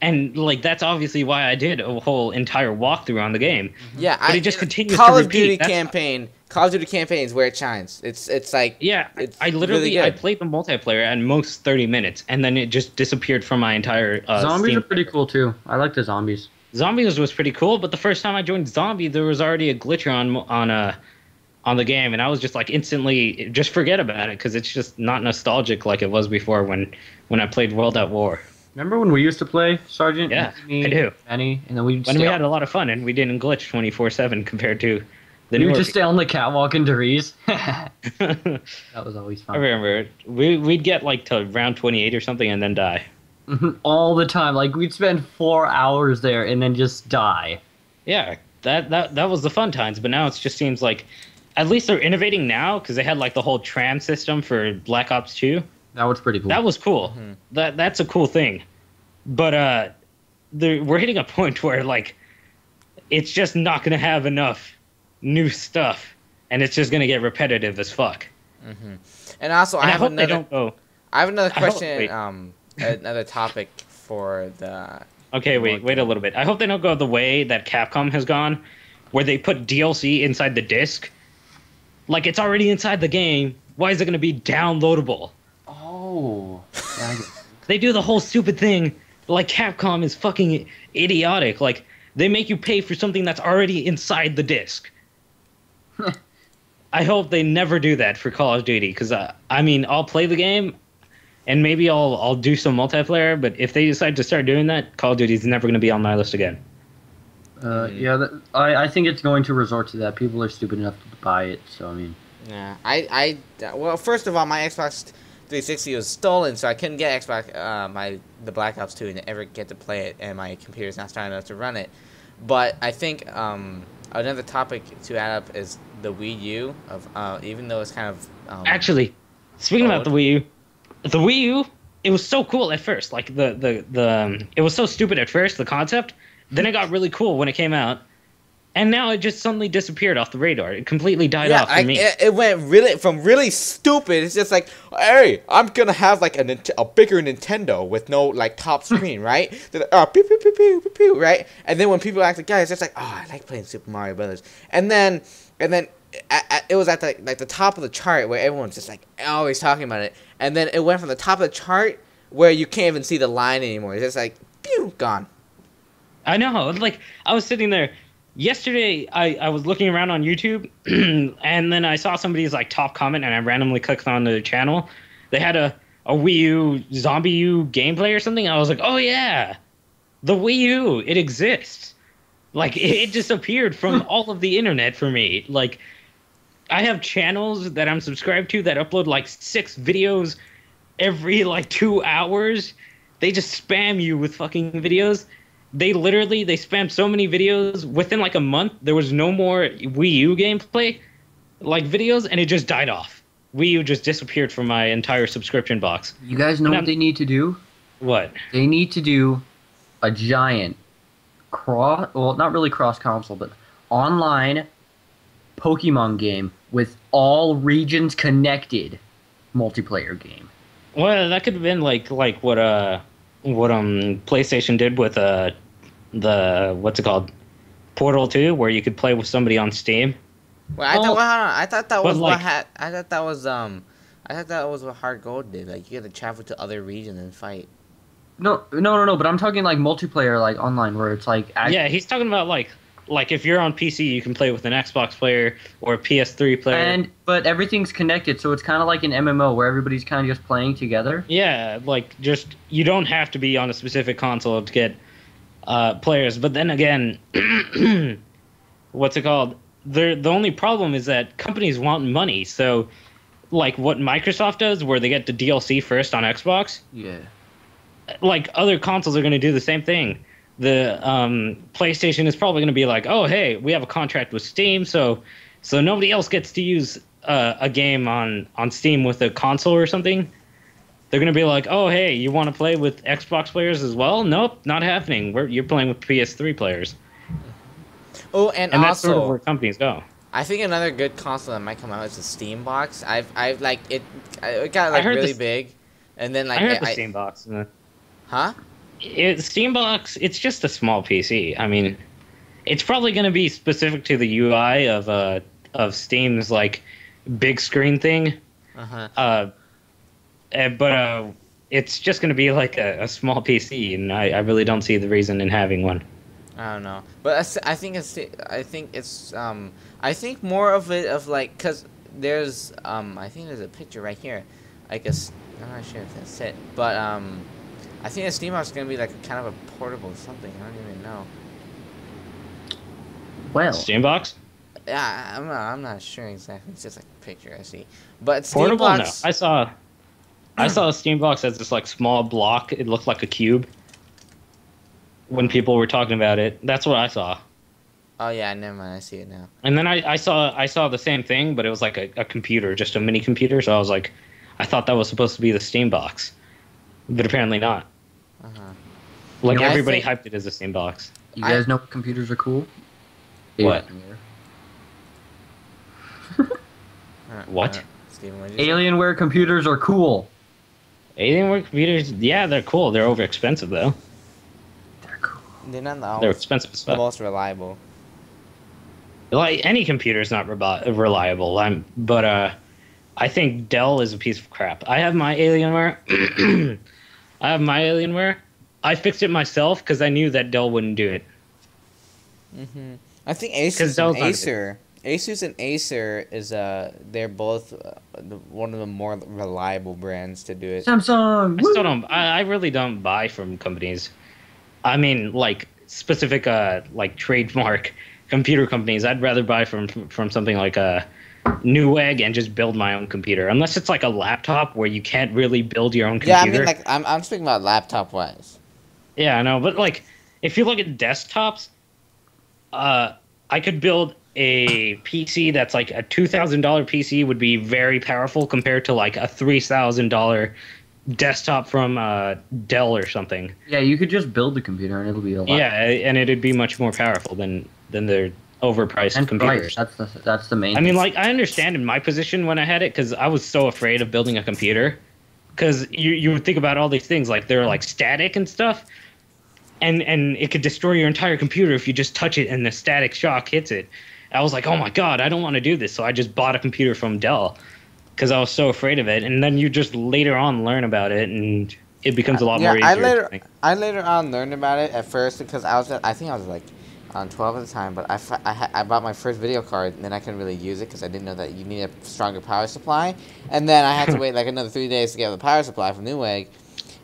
and like that's obviously why I did a whole entire walkthrough on the game. Yeah, but it just continues Call to of Duty repeat. campaign. Call of Duty campaign is where it shines. It's like I literally really I played the multiplayer at most 30 minutes, and then it just disappeared from my entire. Zombies Steam are pretty cool too. I like the zombies. Zombies was pretty cool, but the first time I joined Zombie, there was already a glitch on the game, and I was just like instantly just forget about it because it's just not nostalgic like it was before when I played World at War. Remember when we used to play Sergeant? Yeah, me, I do. Benny, and then we had a lot of fun and we didn't glitch 24/7 compared to the we new. would just stay on the catwalk in Deriz. That was always fun. I remember we'd get like to round 28 or something and then die. All the time. Like, we'd spend 4 hours there and then just die. Yeah, that was the fun times, but now it just seems like at least they're innovating now because they had like the whole tram system for Black Ops 2. That was pretty cool. That was cool. That's a cool thing. But we're hitting a point where like it's just not going to have enough new stuff, and it's just going to get repetitive as fuck. And also, And I hope they don't go. I have another I hope- question. wait. Another topic for the. Okay, wait a little bit. I hope they don't go the way that Capcom has gone, where they put DLC inside the disc. Like, it's already inside the game. Why is it going to be downloadable? Oh. Yeah, I get it. They do the whole stupid thing. Like, Capcom is fucking idiotic. Like, they make you pay for something that's already inside the disc. I hope they never do that for Call of Duty, because, I mean, I'll play the game, and maybe I'll do some multiplayer, but if they decide to start doing that, Call of Duty is never going to be on my list again. Yeah, I think it's going to resort to that. People are stupid enough to buy it, so I mean. Yeah, well, first of all, my Xbox 360 was stolen, so I couldn't get the Black Ops 2 and ever get to play it, and my computer's not strong enough to run it. But I think another topic to add up is the Wii U. Even though it's kind of Actually, speaking about the Wii U, it was so cool at first. Like it was so stupid at first, the concept. Then it got really cool when it came out, and now it just suddenly disappeared off the radar. It completely died off for me. It went really stupid. It's just like, hey, I'm gonna have like a bigger Nintendo with no like top screen, right? Pew, pew, pew, pew, pew, pew, right? And then when people act like, guys, it's like, oh, I like playing Super Mario Brothers. And then it was at the top of the chart where everyone's just like always talking about it. And then it went from the top of the chart where you can't even see the line anymore. It's just like, pew, gone. I know. Like, I was sitting there yesterday. I was looking around on YouTube, and then I saw somebody's like top comment, and I randomly clicked on their channel. They had a Wii U Zombie U gameplay or something. I was like, oh yeah, the Wii U, it exists. Like, it disappeared from all of the internet for me. Like, I have channels that I'm subscribed to that upload like 6 videos every like 2 hours. They just spam you with fucking videos. They spammed so many videos. Within like a month, there was no more Wii U gameplay like videos, and it just died off. Wii U just disappeared from my entire subscription box. You guys know what they need to do? What? They need to do a giant not really cross console, but online Pokemon game with all regions connected multiplayer game. Well, that could have been like what PlayStation did with the what's it called, Portal 2, where you could play with somebody on Steam. Well, I thought that was like- I thought that was what Hard Gold did. Like, you had to travel to other regions and fight. No. But I'm talking like multiplayer, like online, where it's like. Yeah, he's talking about like if you're on PC, you can play with an Xbox player or a PS3 player. But everything's connected, so it's kind of like an MMO where everybody's kind of just playing together. Yeah, like, just, you don't have to be on a specific console to get players. But then again, what's it called? The only problem is that companies want money. So, like what Microsoft does, where they get the DLC first on Xbox. Yeah. Like, other consoles are going to do the same thing. The PlayStation is probably going to be like, oh, hey, we have a contract with Steam, so nobody else gets to use a game on Steam with a console or something. They're going to be like, oh, hey, you want to play with Xbox players as well? Nope, not happening. You're playing with PS3 players. Oh, and And also, that's sort of where companies go. I think another good console that might come out is the Steam box. I've like it got like really big, and then like I heard the Steam box. Huh? Steam box, it's just a small PC. I mean, it's probably going to be specific to the UI of Steam's like big screen thing. But it's just going to be like a small PC, and I really don't see the reason in having one. I don't know, but I think more of it of like, cause there's I think there's a picture right here, I'm not sure if that's it, but I think the Steam box is gonna be like a kind of a portable something. I don't even know. Well, Steam box? Yeah, I'm not sure exactly. It's just like a picture I see. But Steam Portable? box, No, I saw. I saw a Steam box as this like small block. It looked like a cube. When people were talking about it, that's what I saw. Oh yeah, never mind. I see it now. And then I saw the same thing, but it was like a computer, just a mini computer. So I was like, I thought that was supposed to be the Steam box, but apparently not. Like You know, everybody I think- hyped it as a Steam box. You guys know computers are cool? What? Alienware. What? Steven, what did you say? Alienware computers are cool. Alienware computers, yeah, they're cool. They're over expensive though. They're cool. They're not They're the, expensive as the fuck. most reliable. Like any computer is not reliable. I think Dell is a piece of crap. I have my Alienware. I fixed it myself because I knew that Dell wouldn't do it. I think 'Cause Asus Dell's and not Acer. Asus and Acer is they're both one of the more reliable brands to do it. Samsung. I still don't. I really don't buy from companies. I mean, like specific like trademark computer companies. I'd rather buy from something like a Newegg and just build my own computer. Unless it's like a laptop where you can't really build your own computer. Yeah, I mean, like I'm speaking about laptop wise. Yeah, I know, but like if you look at desktops, I could build a PC that's like a $2,000 PC would be very powerful compared to like a $3,000 desktop from Dell or something. Yeah, you could just build the computer and it'll be a lot. Yeah, and it'd be much more powerful than their overpriced And computers. price. That's the main. I mean, like I understand in my position when I had it because I was so afraid of building a computer because you would think about all these things like they're like static and stuff. And it could destroy your entire computer if you just touch it and the static shock hits it. I was like, oh my god, I don't want to do this. So I just bought a computer from Dell because I was so afraid of it. And then you just later on learn about it, and it becomes a lot more easier. I later on learned about it at first because I think I was like on 12 at the time, but I bought my first video card and then I couldn't really use it because I didn't know that you need a stronger power supply. And then I had to wait like another 3 days to get the power supply from Newegg.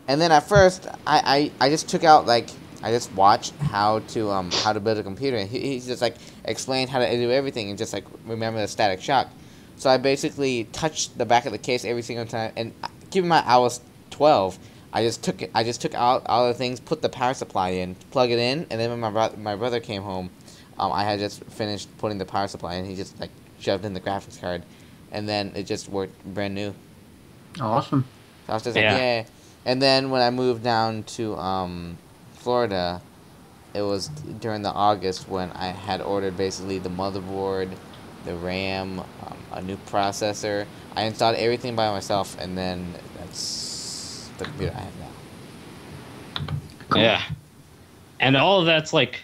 And then at first I just took out like. I just watched how to build a computer, and he just like explained how to do everything, and just like remember the static shock. So I basically touched the back of the case every single time, and keep in mind I was 12. I just took out all the things, put the power supply in, plug it in, and then when my brother came home, I had just finished putting the power supply in. He just like shoved in the graphics card, and then it just worked brand new. Awesome. So I was just like, yeah. And then when I moved down to Florida, it was during the August when I had ordered basically the motherboard, the RAM, a new processor. I installed everything by myself, and then that's the computer I have now. Yeah, and all of that's like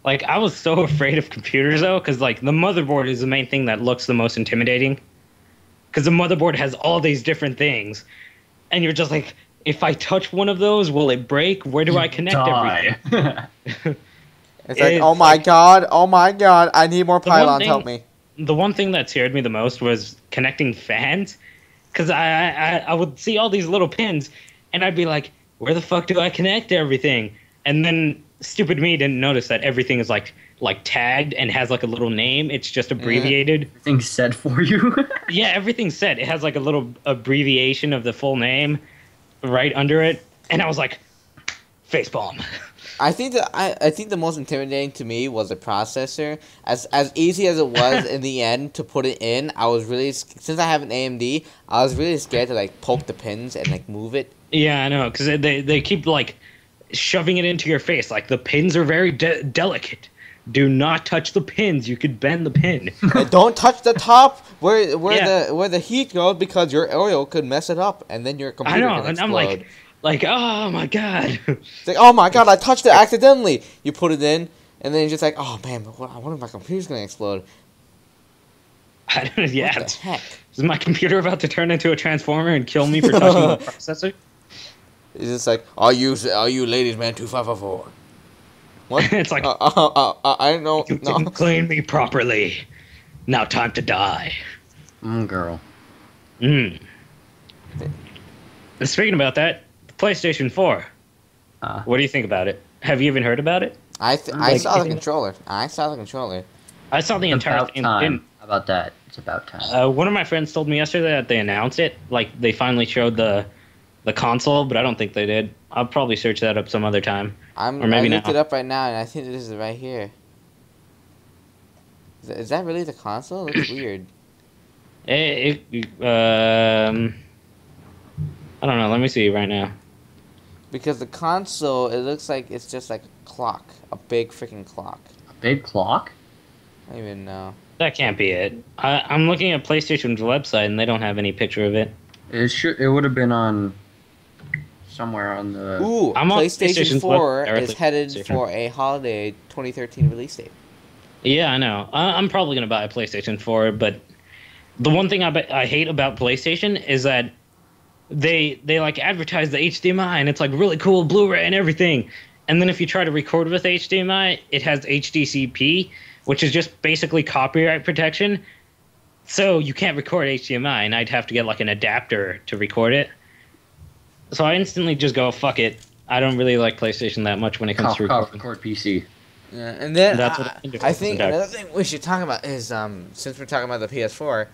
I was so afraid of computers though, because like the motherboard is the main thing that looks the most intimidating, because the motherboard has all these different things, and you're just like, if I touch one of those, will it break? Where do I connect everything? It's like, oh my god, I need more pylons, help me. The one thing that scared me the most was connecting fans, because I would see all these little pins, and I'd be like, where the fuck do I connect everything? And then stupid me didn't notice that everything is like tagged and has like a little name. It's just abbreviated. Everything's said for you. Yeah, everything's said. It has like a little abbreviation of the full name right under it, and I was like, facepalm. I think the most intimidating to me was the processor. As easy as it was in the end to put it in, I was really, since I have an AMD, I was really scared to like poke the pins and like move it. Yeah, I know, because they keep like shoving it into your face. Like the pins are very delicate. Do not touch the pins. You could bend the pin. Don't touch the top where the heat goes, because your oil could mess it up, and then your computer can explode. And I'm like, oh my god. It's like, oh my god, I touched it accidentally. You put it in, and then you're just like, oh man, I wonder if my computer's gonna explode. Yeah. What the heck? Is my computer about to turn into a transformer and kill me for touching the processor? It's just like, are you ladies man 2554? What? It's like, I don't know. you didn't clean me properly. Now time to die. Girl. Speaking about that, the PlayStation 4. What do you think about it? Have you even heard about it? I saw the controller. I saw the entire thing. How about that? It's about time. One of my friends told me yesterday that they announced it. Like, they finally showed the console, but I don't think they did. I'll probably search that up some other time. I maybe looked now. it up right now, and I think this is right here. Is that really the console? It looks weird. I don't know. Let me see right now. Because the console, it looks like it's just like a clock. A big freaking clock. A big clock? I don't even know. That can't be it. I'm looking at PlayStation's website, and they don't have any picture of it. It would have been on somewhere on the. Ooh, I'm on PlayStation PlayStation's 4 web- is headed PlayStation. for a holiday 2013 release date. Yeah, I know. I'm probably gonna buy a PlayStation 4, but the one thing I hate about PlayStation is that they like advertise the HDMI, and it's like really cool Blu-ray and everything. And then if you try to record with HDMI, it has HDCP, which is just basically copyright protection. So you can't record HDMI, and I'd have to get like an adapter to record it. So I instantly just go, fuck it. I don't really like PlayStation that much when it comes to recording. Record PC. Yeah, and then That's what I'm doing. I think another thing we should talk about is since we're talking about the PS4,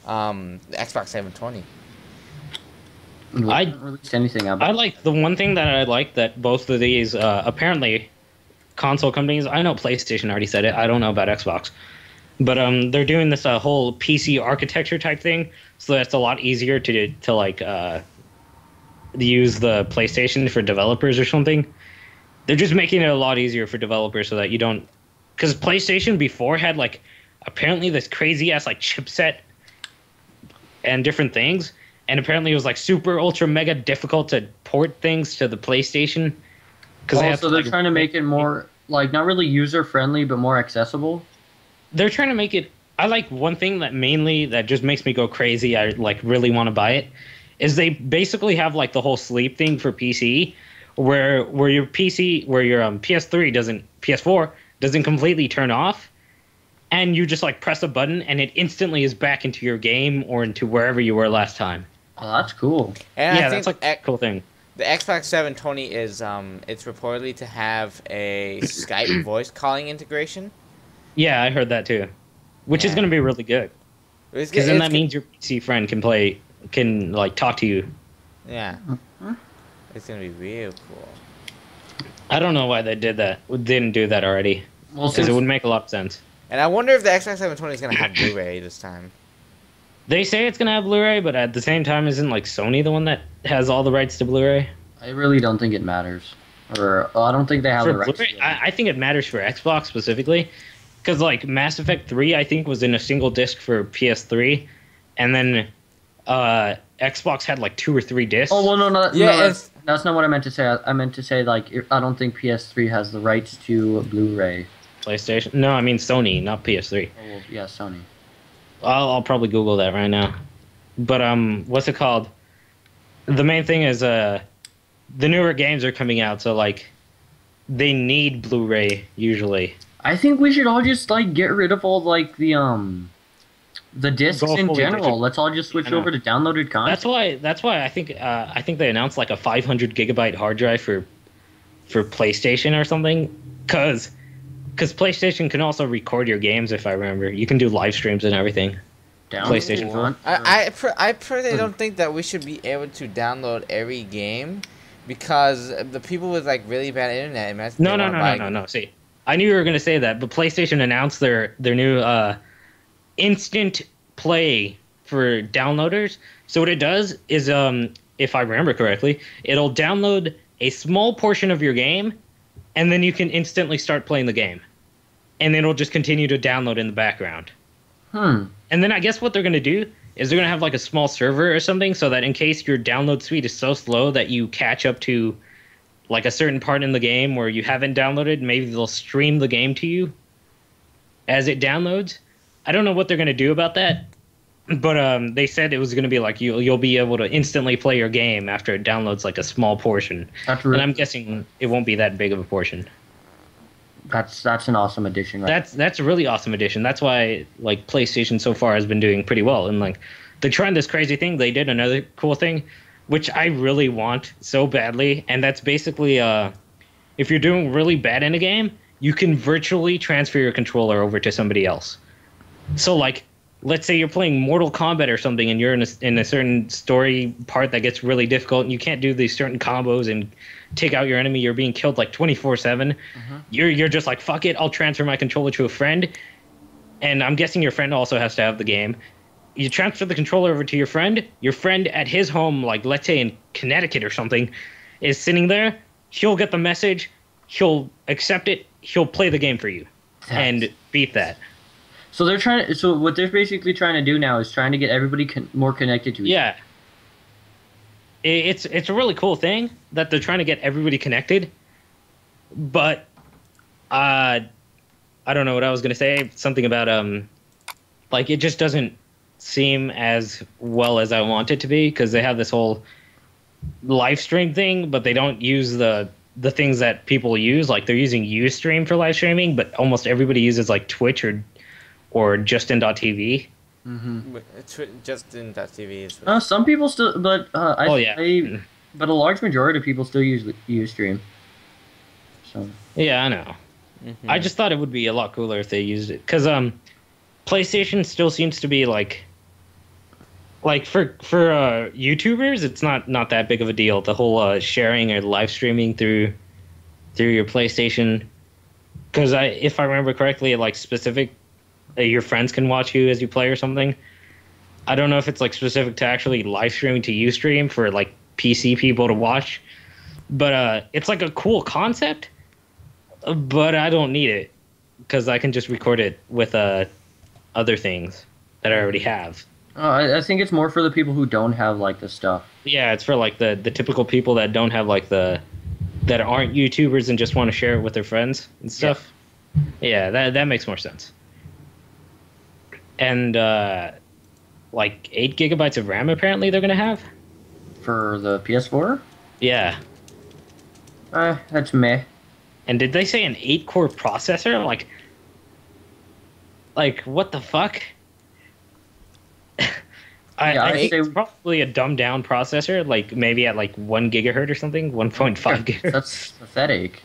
the Xbox 720. I haven't released anything about. I like the one thing that I like that both of these apparently console companies. I know PlayStation already said it. I don't know about Xbox, but they're doing this whole PC architecture type thing, so that's a lot easier to like use the PlayStation for developers or something. They're just making it a lot easier for developers so that you don't, because PlayStation before had like apparently this crazy ass like chipset and different things. And apparently it was like super ultra mega difficult to port things to the PlayStation. So they're trying to make it more like not really user friendly, but more accessible. They're trying to make it. I like one thing that just makes me go crazy. I like really want to buy it. Is they basically have like the whole sleep thing for PC, where your PS4 doesn't completely turn off, and you just like press a button and it instantly is back into your game or into wherever you were last time. Oh, that's cool. And Yeah, I that's think like a cool thing. the Xbox 720 is it's reportedly to have a Skype voice calling integration. Yeah, I heard that too, which is Yeah. going to be really good It's because then it's that means your PC friend can like talk to you. yeah, it's gonna be real cool. I don't know why they didn't do that already, Well, because it would make a lot of sense. And I wonder if the Xbox 720 is gonna have Blu-ray this time. They say it's gonna have Blu-ray, but at the same time, isn't like Sony the one that has all the rights to Blu-ray? I really don't think it matters, or I don't think they have For the rights. Blu-ray, to it. I think it matters for Xbox specifically, because like Mass Effect 3, I think was in a single disc for PS3, and then Xbox had like 2 or 3 discs. Oh well, no, Yeah, no, it's- that's not what I meant to say. I meant to say like I don't think PS3 has the rights to Blu-ray. PlayStation? No, I mean Sony, not PS3. Oh well, yeah, Sony. I'll probably Google that right now. But what's it called? The main thing is the newer games are coming out, so like they need Blu-ray usually. I think we should all just like get rid of all like the discs Go in fully general. digital. Let's all just switch I know. over to downloaded content. That's why I think they announced like a 500 gigabyte hard drive for PlayStation or something, because PlayStation can also record your games. If I remember, you can do live streams and everything. PlayStation 4. I personally don't think that we should be able to download every game because the people with like really bad internet. No. See, I knew you were gonna say that, but PlayStation announced their new instant play for downloaders. So what it does is, if I remember correctly, it'll download a small portion of your game, and then you can instantly start playing the game, and then it'll just continue to download in the background. And then I guess what they're going to do is they're going to have like a small server or something so that in case your download speed is so slow that you catch up to like a certain part in the game where you haven't downloaded, maybe they'll stream the game to you as it downloads. I don't know what they're going to do about that, but they said it was going to be like you'll be able to instantly play your game after it downloads like a small portion. That's really, And I'm guessing it won't be that big of a portion. that's an awesome addition. Right? That's a really awesome addition. That's why like PlayStation so far has been doing pretty well. And like they're trying this crazy thing. They did another cool thing, which I really want so badly. And that's basically if you're doing really bad in a game, you can virtually transfer your controller over to somebody else. So like let's say you're playing Mortal Kombat or something, and you're in a certain story part that gets really difficult, and you can't do these certain combos and take out your enemy. You're being killed like 24/7. You're just like, fuck it, I'll transfer my controller to a friend, and I'm guessing your friend also has to have the game. You transfer the controller over to your friend. Your friend at his home, like let's say in Connecticut or something, is sitting there. He'll get the message. He'll accept it. He'll play the game for you and beat that. So they're trying. So what they're basically trying to do now is trying to get everybody more connected to each other. Yeah. It's a really cool thing that they're trying to get everybody connected. But I don't know what I was gonna say. Something about like it just doesn't seem as well as I want it to be, because they have this whole live stream thing, but they don't use the things that people use. Like they're using Ustream for live streaming, but almost everybody uses like Twitch or Justin.tv. Justin.tv is. Some people still, but but a large majority of people still use Ustream. So yeah, I know. I just thought it would be a lot cooler if they used it, because PlayStation still seems to be like for YouTubers, it's not that big of a deal. The whole sharing or live streaming through your PlayStation, because if I remember correctly, like specific, your friends can watch you as you play or something. I don't know if it's like specific to actually live streaming to Ustream for like PC people to watch, but it's like a cool concept. But I don't need it, because I can just record it with other things that I already have. I think it's more for the people who don't have like the stuff. Yeah, it's for like the typical people that don't have like that aren't YouTubers and just want to share it with their friends and stuff. Yeah, that makes more sense. And like 8 gigabytes of RAM apparently they're gonna have For the PS4? Yeah. That's meh. And did they say an 8-core processor? Like what the fuck? I think it's probably a dumbed down processor, like maybe at like 1 gigahertz or something, 1.5 gigahertz. That's pathetic.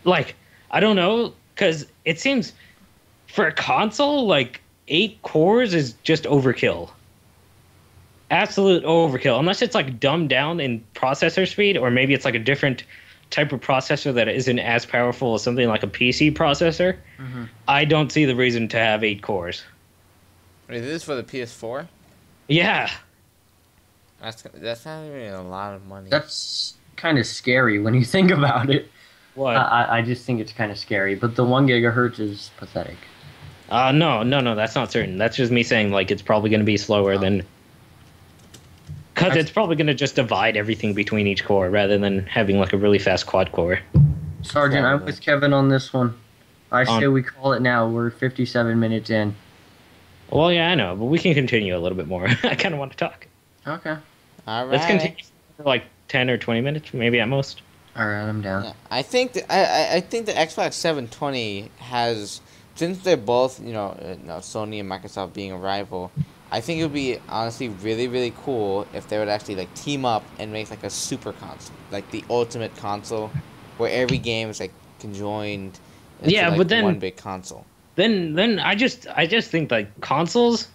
Like, I don't know, because it seems for a console, like 8 cores is just overkill. Absolute overkill. Unless it's like dumbed down in processor speed, or maybe it's like a different type of processor that isn't as powerful as something like a PC processor. I don't see the reason to have 8 cores. Wait, this is for the PS4? Yeah. That's not even a lot of money. That's kind of scary when you think about it. What? I just think it's kind of scary, but the 1 gigahertz is pathetic. No, that's not certain. That's just me saying like it's probably going to be slower than... Because it's probably going to just divide everything between each core rather than having like a really fast quad core. Sergeant, I'm with Kevin on this one. I say we call it now. We're 57 minutes in. Well, yeah, I know, but we can continue a little bit more. I kind of want to talk. Okay. All right. Let's continue for like 10 or 20 minutes, maybe at most. All right, I'm down. Yeah, I think the Xbox 720 has, since they're both Sony and Microsoft being a rival, I think it would be honestly really, really cool if they would actually like team up and make like a super console, like the ultimate console, where every game is like conjoined into but then one big console. Then I just think like consoles,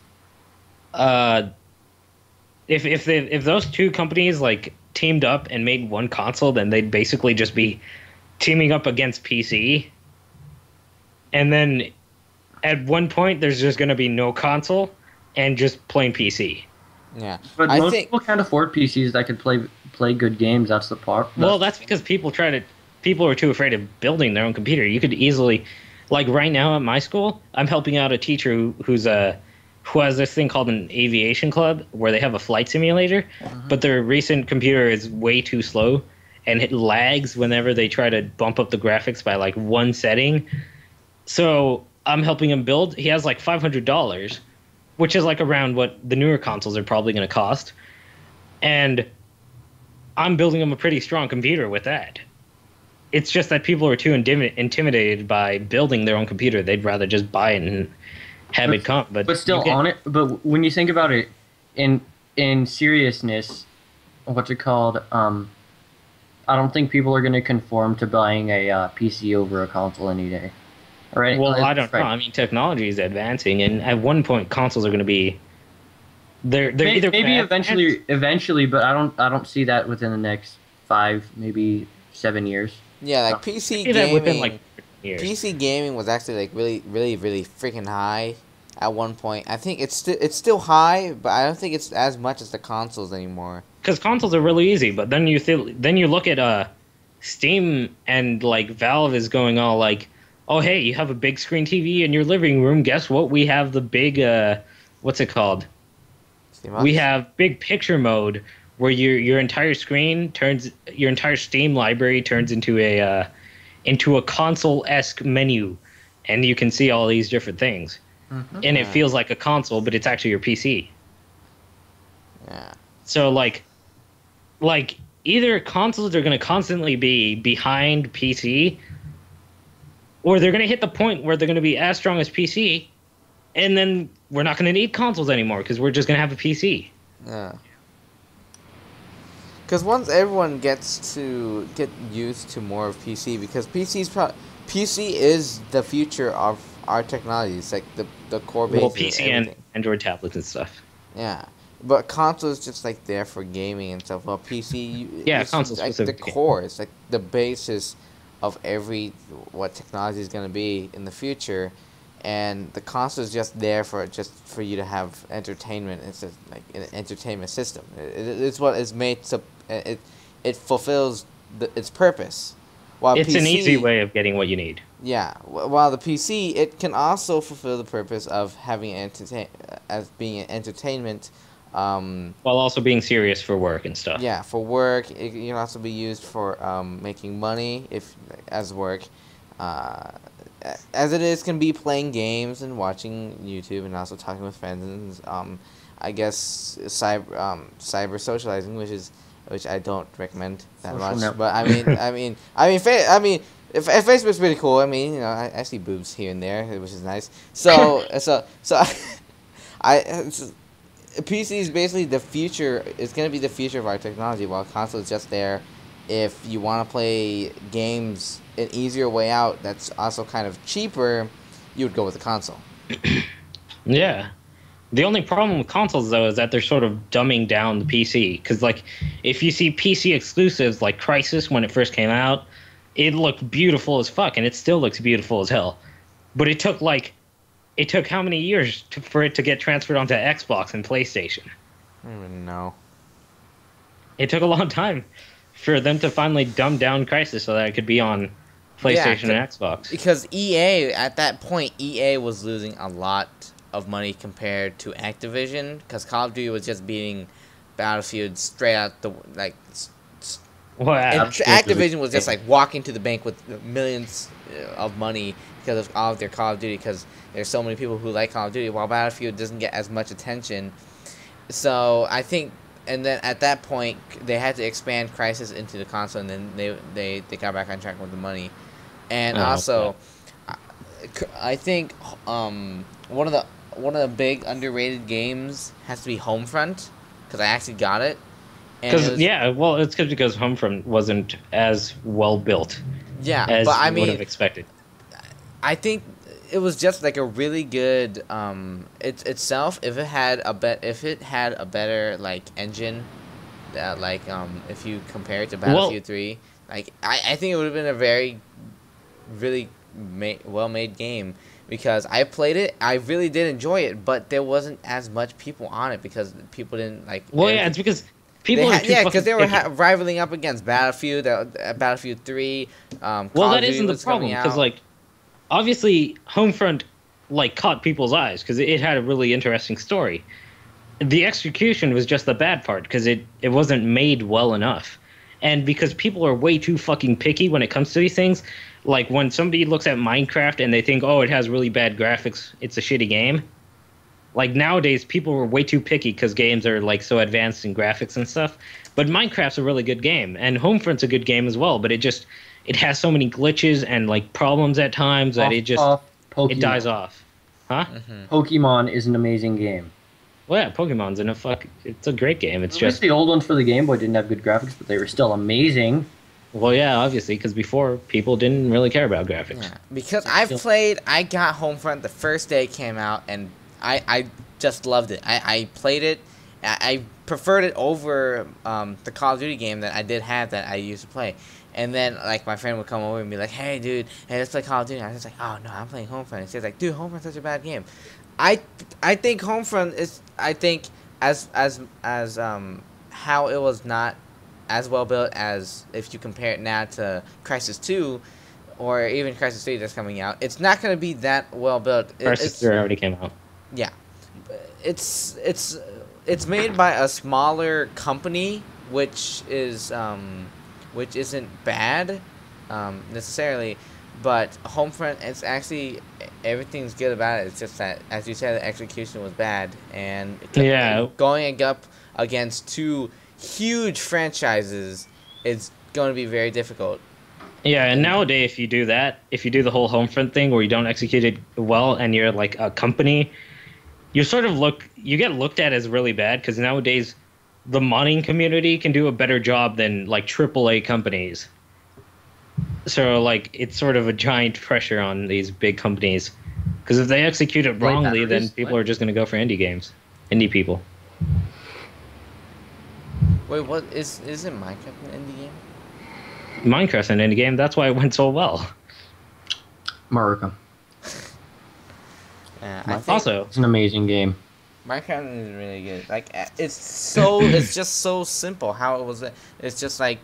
if those two companies like teamed up and made one console, then they'd basically just be teaming up against PC. And then at one point there's just gonna be no console and just plain PC. Yeah, but most people can't afford PCs that could play good games. That's the part. Well, that's because people are too afraid of building their own computer. You could easily, like right now at my school, I'm helping out a teacher who has this thing called an aviation club where they have a flight simulator, but their recent computer is way too slow and it lags whenever they try to bump up the graphics by like one setting. So I'm helping him build. He has like $500, which is like around what the newer consoles are probably going to cost. And I'm building him a pretty strong computer with that. It's just that people are too intimidated by building their own computer. They'd rather just buy it and have it come. But still on it. But when you think about it, in seriousness, what's it called? I don't think people are going to conform to buying a PC over a console any day. All right. Well, I don't know. right. I mean, technology is advancing, and at one point, consoles are going to be. They're either Maybe gonna eventually, but I don't see that within the next 5, maybe 7 years. Yeah, like Oh. PC see that within gaming. like years. PC gaming was actually like really, really, really freaking high at one point. I think it's still high, but I don't think it's as much as the consoles anymore. Because consoles are really easy, but then you look at Steam and like Valve is going all like, oh hey, you have a big screen TV in your living room. Guess what? We have the big what's it called? We have big picture mode where your entire screen your entire Steam library turns into a console-esque menu, and you can see all these different things, and it feels like a console, but it's actually your PC. Yeah. So like either consoles are going to constantly be behind PC, or they're going to hit the point where they're going to be as strong as PC, and then we're not going to need consoles anymore because we're just going to have a PC. Yeah. Because once everyone gets to get used to more of PC, because PC is the future of our technology. It's like the core base. Well, of PC everything. and Android tablets and stuff. Yeah, but console is just like there for gaming and stuff. Well, PC. Yeah, it's console like the specifically. core. It's like the basis of what technology is going to be in the future, and the console is just there for you to have entertainment. It's just like an entertainment system. It's what is made to it fulfills its purpose. While It's PC, an easy way of getting what you need. Yeah, while the PC, it can also fulfill the purpose of having as being an entertainment. While also being serious for work and stuff. Yeah, for work. It can also be used for making money as work. As it is, can be playing games and watching YouTube and also talking with friends and I guess cyber socializing, which I don't recommend that Social much. network. But if Facebook's pretty cool. I mean, you know, I see boobs here and there, which is nice. So PC is basically the future. It's gonna be the future of our technology, while console is just there. If you want to play games an easier way out, that's also kind of cheaper, you would go with the console. Yeah. The only problem with consoles, though, is that they're sort of dumbing down the PC. Because, like, if you see PC exclusives like Crysis when it first came out, it looked beautiful as fuck, and it still looks beautiful as hell. But it took how many years for it to get transferred onto Xbox and PlayStation? I don't even know. It took a long time for them to finally dumb down Crysis so that it could be on PlayStation and Xbox. Because EA, at that point, EA was losing a lot of money compared to Activision, because Call of Duty was just beating Battlefield straight out the like. Well, Activision was just like walking to the bank with millions of money because of all of their Call of Duty, because there's so many people who like Call of Duty, while Battlefield doesn't get as much attention. So I think, and then at that point they had to expand Crysis into the console, and then they got back on track with the money, and also I think one of the big underrated games has to be Homefront, because I actually got it. Because it's because Homefront wasn't as well built. Yeah, as but I you mean, would have expected. I think it was just like a really good itself. If it had a better like engine, if you compare it to Battlefield 3, like I think it would have been a very really well-made game, because I played it. I really did enjoy it, but there wasn't as much people on it because people didn't like. Well, yeah, it's because people because they were rivaling up against Battlefield, Battlefield 3. Call that of isn't Duty the problem, because out. like obviously Homefront like caught people's eyes because it had a really interesting story. The execution was just the bad part, because it wasn't made well enough, and because people are way too fucking picky when it comes to these things. Like when somebody looks at Minecraft and they think, oh, it has really bad graphics, it's a shitty game. Like nowadays, people are way too picky because games are like so advanced in graphics and stuff. But Minecraft's a really good game, and Homefront's a good game as well. But it has so many glitches and like problems at times that it dies off. Huh? Mm-hmm. Pokemon is an amazing game. Well, yeah, Pokemon's it's a great game. It's At least just the old ones for the Game Boy didn't have good graphics, but they were still amazing. Well, yeah, obviously, because before people didn't really care about graphics. Yeah, because I got Homefront the first day it came out, and I just loved it. I played it. I preferred it over the Call of Duty game that I did have that I used to play. And then, like, my friend would come over and be like, hey, dude, hey, let's play Call of Duty. I was just like, oh, no, I'm playing Homefront. And she's like, dude, Homefront's such a bad game. I think Homefront is, I think, as how it was not as well built as if you compare it now to Crisis 2 or even Crisis 3 that's coming out. It's not going to be that well built. Crisis 3 already came out. Yeah. It's made by a smaller company, which isn't bad necessarily, but Homefront, it's actually everything's good about it. It's just that, as you said, the execution was bad, and going up against two huge franchises is going to be very difficult. Yeah, and nowadays if you do that, if you do the whole Homefront thing where you don't execute it well and you're like a company, you get looked at as really bad, because nowadays the modding community can do a better job than like AAA companies. So like it's sort of a giant pressure on these big companies, because if they execute it wrongly, then people are just going to go for indie games, indie people. Wait, what isn't Minecraft an indie game? Minecraft's an indie game. That's why it went so well. America. Also, it's an amazing game. Minecraft is really good. Like, it's just so simple how it was. It's just like,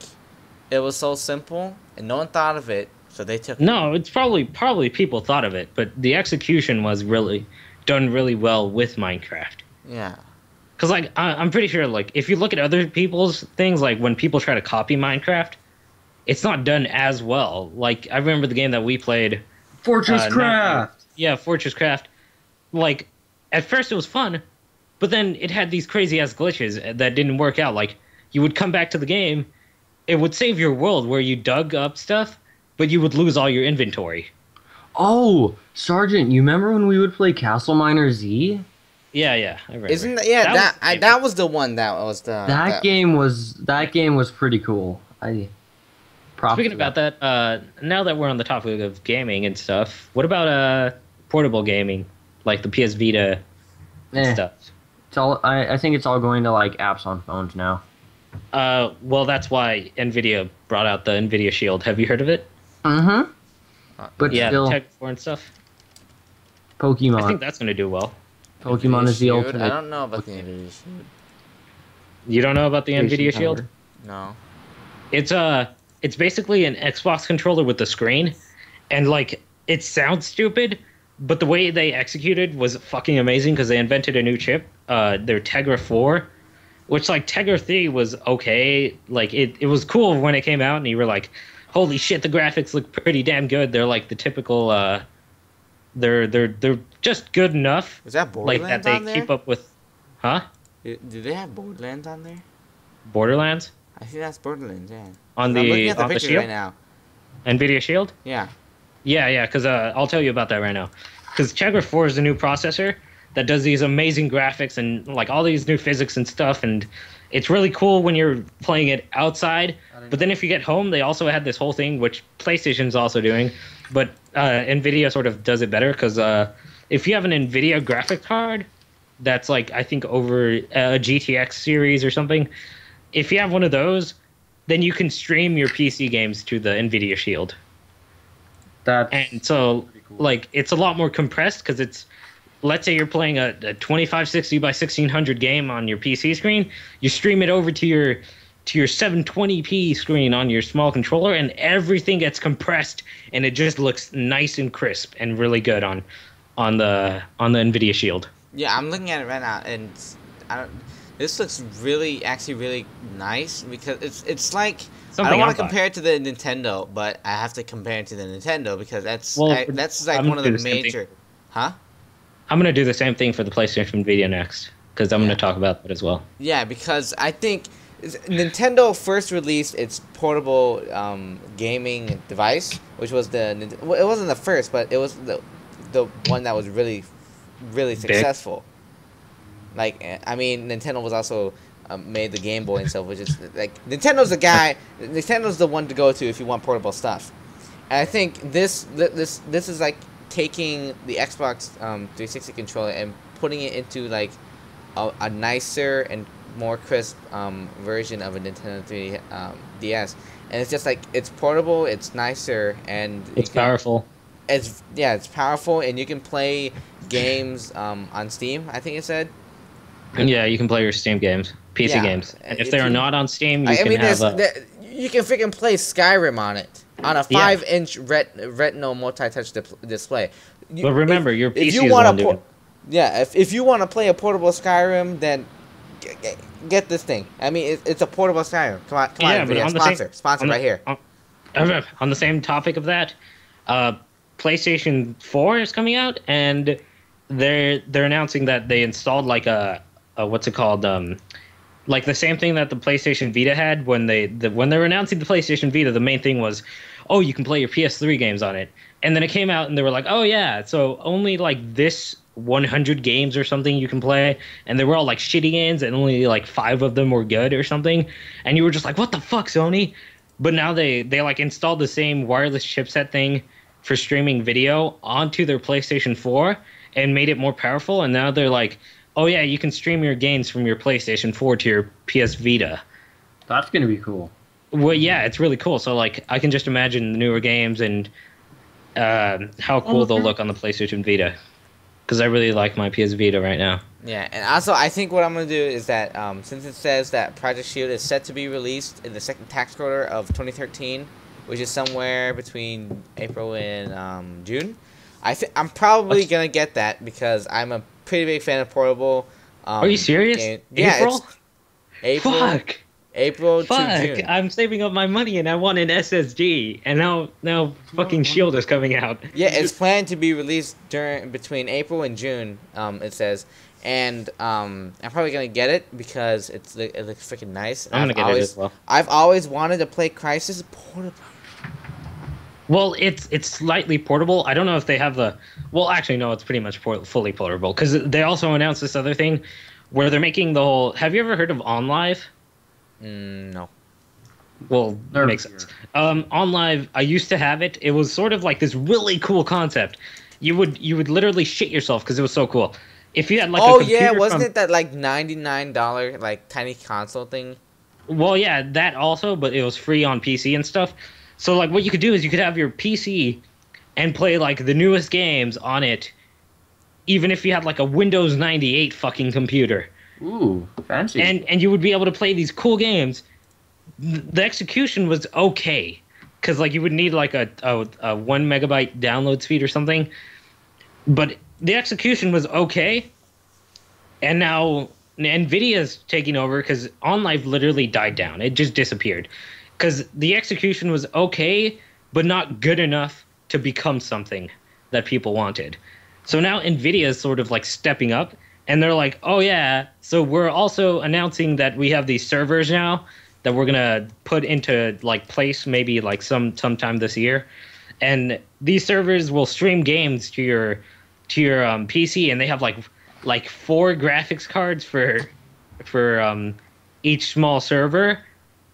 it was so simple and no one thought of it, so they took. No, it's probably people thought of it, but the execution was really done really well with Minecraft. Yeah. Because like I'm pretty sure, like, if you look at other people's things, like when people try to copy Minecraft, it's not done as well. Like, I remember the game that we played, Fortress Craft. Fortress Craft. Like, at first it was fun, but then it had these crazy ass glitches that didn't work out. Like, you would come back to the game, it would save your world where you dug up stuff, but you would lose all your inventory. Oh, Sergeant, you remember when we would play Castle Miner Z? Yeah, I remember. Isn't that, that was the one that was the that game was pretty cool. Speaking about that, now that we're on the topic of gaming and stuff, what about portable gaming, like the PS Vita stuff? It's all. I think it's all going to like apps on phones now. Well, that's why Nvidia brought out the Nvidia Shield. Have you heard of it? Mm-hmm. But yeah, still, Tech 4 and stuff. Pokemon. I think that's going to do well. Pokemon is the Shield? ultimate. I don't know about the Nvidia Shield. You don't know about the Nvidia Shield? No. It's basically an Xbox controller with the screen, and like it sounds stupid, but the way they executed was fucking amazing, because they invented a new chip, their Tegra 4, which like Tegra 3 was okay. Like it was cool when it came out, and you were like, holy shit, the graphics look pretty damn good. They're like the typical they're just good enough. Is that Borderlands like that they on there? keep up with, huh? Do they have Borderlands on there? Borderlands? I think that's Borderlands, yeah. On I'm the looking at the picture Shield right now. Nvidia Shield? Yeah. Yeah, because I'll tell you about that right now. Because Tegra 4 is a new processor that does these amazing graphics and like all these new physics and stuff, and it's really cool when you're playing it outside. But then if you get home, they also had this whole thing, which PlayStation's also doing, but Nvidia sort of does it better, because if you have an Nvidia graphic card that's like, I think over a GTX series or something, if you have one of those, then you can stream your PC games to the Nvidia Shield. And so, like, it's a lot more compressed, because it's, let's say you're playing a 2560 by 1600 game on your PC screen, you stream it over to your 720p screen on your small controller, and everything gets compressed, and it just looks nice and crisp and really good on the Nvidia Shield. Yeah, I'm looking at it right now, and this looks really nice, because it's like, I don't want to compare it to the Nintendo, but I have to compare it to the Nintendo, because that's like one of the major. Huh? I'm gonna do the same thing for the PlayStation video next, because I'm gonna talk about that as well. Yeah, because I think Nintendo first released its portable gaming device, which was it wasn't the first, but it was the one that was really successful. Like, I mean, Nintendo was also made the Game Boy and stuff, which is like Nintendo's the guy. Nintendo's the one to go to if you want portable stuff. And I think this is like taking the Xbox 360 controller and putting it into like a nicer and more crisp version of a Nintendo 3DS. And it's just like it's portable, it's nicer, and It's powerful. It's powerful, and you can play games on Steam. I think it said. And yeah, you can play your Steam games, PC games. And if they are not on Steam, you can have you can freaking play Skyrim on it on a 5-inch Retinal multi-touch display. But remember, your PC if you is want doing. if you want to play a portable Skyrim, then get this thing. I mean, it's a portable Skyrim. Come on, But on sponsor right here. On the same topic of that, PlayStation 4 is coming out, and they're announcing that they installed like a what's it called, like the same thing that the PlayStation Vita had when they were announcing the PlayStation Vita. The main thing was, oh, you can play your PS3 games on it, and then it came out and they were like, oh yeah, so only like this 100 games or something you can play, and they were all like shitty games, and only like 5 of them were good or something, and you were just like, what the fuck, Sony? But now they like installed the same wireless chipset thing for streaming video onto their PlayStation 4 and made it more powerful, and now they're like, oh yeah, you can stream your games from your PlayStation 4 to your PS Vita. That's gonna be cool. Well, yeah, it's really cool. So like, I can just imagine the newer games and how cool they'll look on the PlayStation Vita, because I really like my PS Vita right now. Yeah, and also I think what I'm gonna do is that since it says that Project Shield is set to be released in the second tax quarter of 2013, which is somewhere between April and June, I'm probably gonna get that because I'm a pretty big fan of portable. Are you serious? Yeah, April? April. Fuck. April to Fuck! June. I'm saving up my money and I want an SSD, and now fucking Shield is coming out. Yeah, it's planned to be released between April and June. It says, and I'm probably gonna get it because it looks freaking nice. I'm gonna get it as well. I've always wanted to play Crysis portable. Well, it's slightly portable. I don't know if they have the. Well, actually, no. It's pretty much fully portable because they also announced this other thing where they're making the whole. Have you ever heard of OnLive? No. Well, that makes sense. OnLive, I used to have it. It was sort of like this really cool concept. You would literally shit yourself because it was so cool. If you had like a computer wasn't it that like $99 like tiny console thing? Well, yeah, that also, but it was free on PC and stuff. So like what you could do is you could have your PC and play like the newest games on it, even if you had like a Windows 98 fucking computer. Ooh, fancy. And you would be able to play these cool games. The execution was okay, because like you would need like a 1 megabyte download speed or something. But the execution was okay. And now NVIDIA's taking over because OnLive literally died down. It just disappeared. Because the execution was okay, but not good enough to become something that people wanted. So now NVIDIA is sort of like stepping up. And they're like, oh yeah, so we're also announcing that we have these servers now that we're gonna put into like place maybe like sometime this year, and these servers will stream games to your PC, and they have like 4 graphics cards for each small server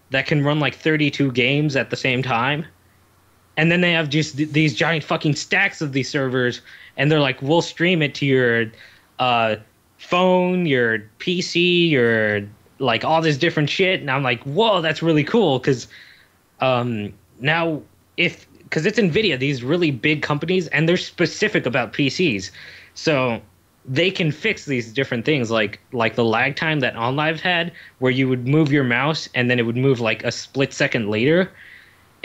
that can run like 32 games at the same time, and then they have just these giant fucking stacks of these servers, and they're like, we'll stream it to your phone, your PC, your like all this different shit. And I'm like, whoa, that's really cool, because now because it's NVIDIA, these really big companies, and they're specific about PCs, so they can fix these different things like the lag time that OnLive had, where you would move your mouse and then it would move like a split second later,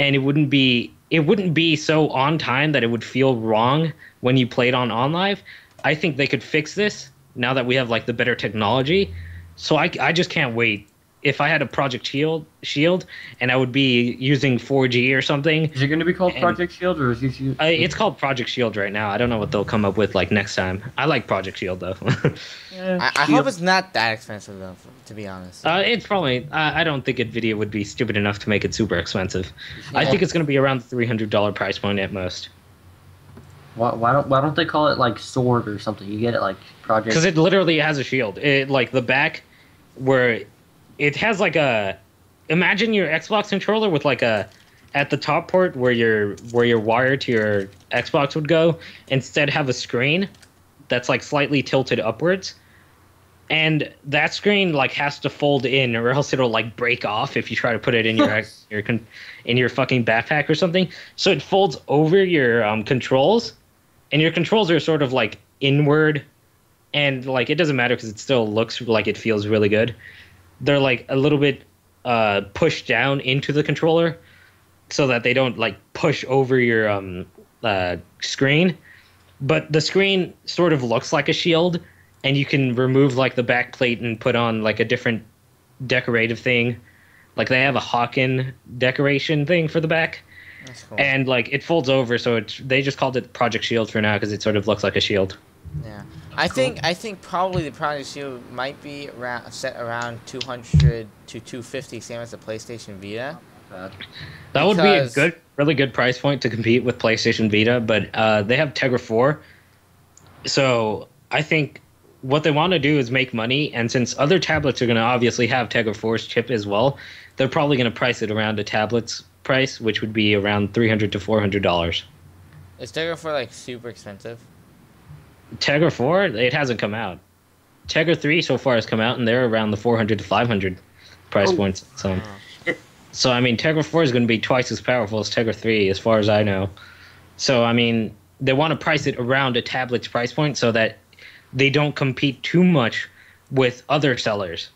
and it wouldn't be so on time that it would feel wrong when you played on OnLive. I think they could fix this now that we have like the better technology. So I just can't wait. If I had a Project Shield and I would be using 4G or something. Is it going to be called Project Shield, or is it? It's called Project Shield right now. I don't know what they'll come up with like next time. I like Project Shield though. I hope it's not that expensive though, to be honest. It's probably. I don't think NVIDIA would be stupid enough to make it super expensive. Yeah. I think it's going to be around the $300 price point at most. Why don't they call it like Sword or something? You get it like Project. Because it literally has a shield. It like the back where it has like a, imagine your Xbox controller with like a, at the top port where your wire to your Xbox would go, instead have a screen that's like slightly tilted upwards. And that screen like has to fold in, or else it'll like break off if you try to put it in in your fucking backpack or something. So it folds over your controls, and your controls are sort of like inward, and like it doesn't matter because it still looks like it feels really good. They're like a little bit pushed down into the controller, so that they don't like push over your screen. But the screen sort of looks like a shield. And you can remove like the back plate and put on like a different decorative thing. Like they have a Hawken decoration thing for the back. That's cool. And like it folds over, so they just called it Project Shield for now because it sort of looks like a shield. Yeah, I think probably the Project Shield might be set around 200 to 250, same as the PlayStation Vita. That would be a really good price point to compete with PlayStation Vita, but they have Tegra 4, so I think what they want to do is make money, and since other tablets are going to obviously have Tegra 4's chip as well, they're probably going to price it around a tablet's price, which would be around $300 to $400. Is Tegra 4 like super expensive? Tegra 4, it hasn't come out. Tegra 3 so far has come out, and they're around the 400 to 500 price points. So I mean, Tegra 4 is going to be twice as powerful as Tegra 3, as far as I know. So I mean, they want to price it around a tablet's price point so that they don't compete too much with other sellers.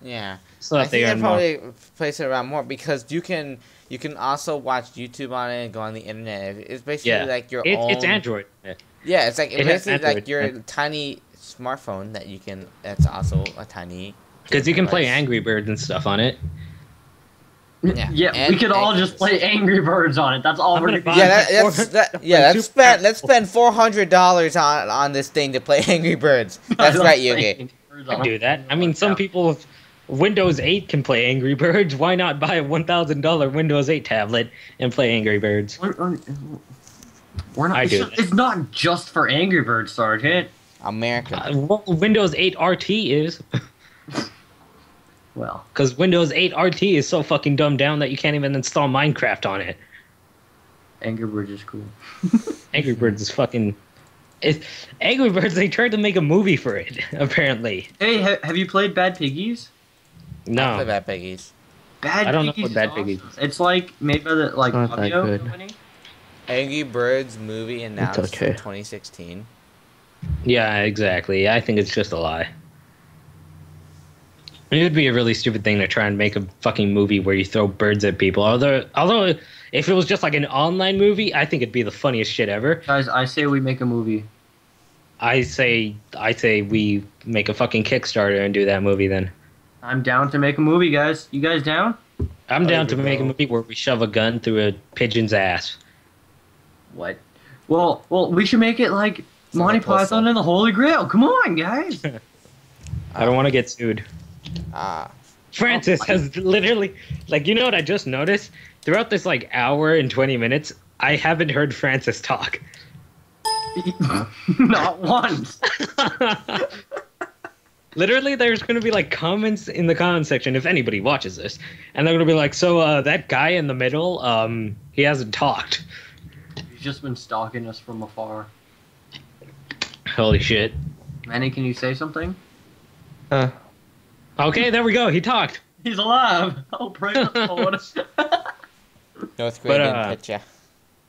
Yeah. So that I think they probably place it around more because you can also watch YouTube on it and go on the internet. It's basically like your own. It's Android. Yeah, it's like basically like your tiny smartphone that you can. That's also a tiny. Because you can play Angry Birds and stuff on it. Yeah, we could all just play Angry Birds on it. That's all we're gonna do. Let's spend $400 on this thing to play Angry Birds. That's right, Yuki. I can do that. I mean, some people with Windows 8 can play Angry Birds. Why not buy a $1,000 Windows 8 tablet and play Angry Birds? We're not. It's not just for Angry Birds, Sergeant. American. Well, Windows 8 RT is. Well, because Windows 8 RT is so fucking dumbed down that you can't even install Minecraft on it. Angry Birds is cool. Angry Birds is fucking... Angry Birds, they tried to make a movie for it, apparently. Hey, have you played Bad Piggies? No. I play Bad Piggies. I don't know what Bad Piggies is. It's like made by the audio company. Angry Birds movie announced in 2016. Yeah, exactly. I think it's just a lie. It would be a really stupid thing to try and make a fucking movie where you throw birds at people. Although if it was just like an online movie, I think it'd be the funniest shit ever. Guys, I say we make a movie. I say we make a fucking Kickstarter and do that movie then. I'm down to make a movie, guys. You guys down? I'm down to make a movie where we shove a gun through a pigeon's ass. What? Well, we should make it like Monty Python and the Holy Grail. Come on, guys. I don't want to get sued. Francis has literally, like, you know what I just noticed? Throughout this, like, hour and 20 minutes, I haven't heard Francis talk. Not once. Literally, there's going to be, like, comments in the comment section, if anybody watches this. And they're going to be like, so, that guy in the middle, he hasn't talked. He's just been stalking us from afar. Holy shit. Manny, can you say something? Okay, there we go. He talked. He's alive. Oh, praise the Lord. North Korean picture.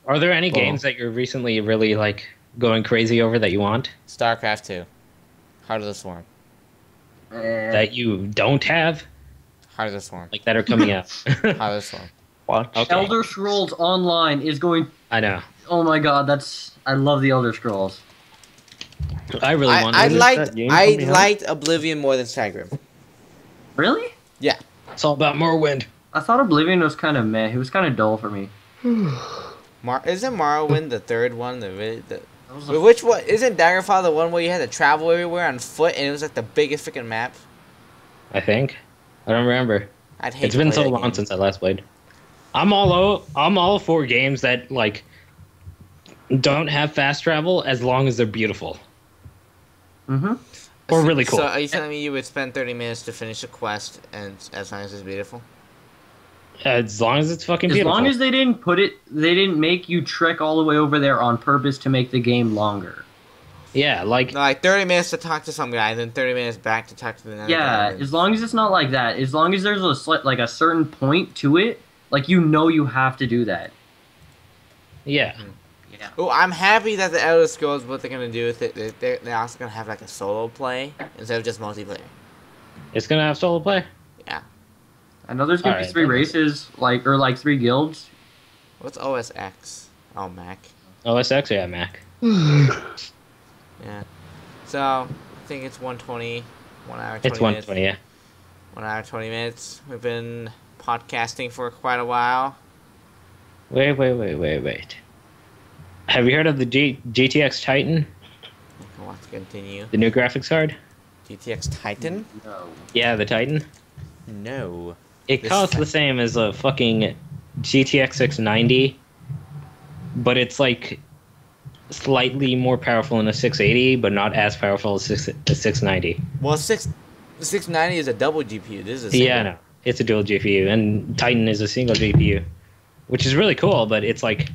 Are there any games that you're recently really, like, going crazy over that you want? StarCraft 2. Heart of the Swarm. That you don't have? Heart of the Swarm. Like, that are coming out. Heart of the Swarm. What? Okay. Elder Scrolls Online is going... I know. Oh my god, I love the Elder Scrolls. I really want I liked Oblivion more than Skyrim. Really? Yeah. It's all about Morrowind. I thought Oblivion was kind of meh. It was kind of dull for me. Isn't Morrowind the third one? Which one? Isn't Daggerfall the one where you had to travel everywhere on foot and it was like the biggest freaking map? I think. I don't remember. I'd hate It's been so long since I last played. I'm all for games that, like, don't have fast travel as long as they're beautiful. Mm-hmm. Or really cool. So are you telling me you would spend 30 minutes to finish a quest, and as long as it's beautiful? As long as it's fucking As beautiful. long as they didn't make you trek all the way over there on purpose to make the game longer. Yeah, like... No, like 30 minutes to talk to some guy, and then 30 minutes back to talk to the other guy. Yeah, as long as it's not like that. As long as there's a certain point to it, like you have to do that. Yeah. Yeah. Oh, I'm happy that the Elder Scrolls, what they're gonna do with it, they're also gonna have like a solo play instead of just multiplayer. It's gonna have solo play? Yeah. I know there's gonna be Alright, 3 then. races, or 3 guilds. What's OS X? Oh, Mac. OSX? Yeah, Mac. Yeah. So, I think it's 120, 1 hour 20 It's minutes. 120, yeah. 1 hour 20 minutes. We've been podcasting for quite a while. Wait. Have you heard of the GTX Titan? I want to continue. The new graphics card? GTX Titan? No. Yeah, the Titan. No. It This costs Ti- the same as a fucking GTX 690, but it's like slightly more powerful than a 680, but not as powerful as a 690. Well, 690 is a double GPU. This is a single. Yeah, no. It's a dual GPU, and Titan is a single GPU, which is really cool, but it's like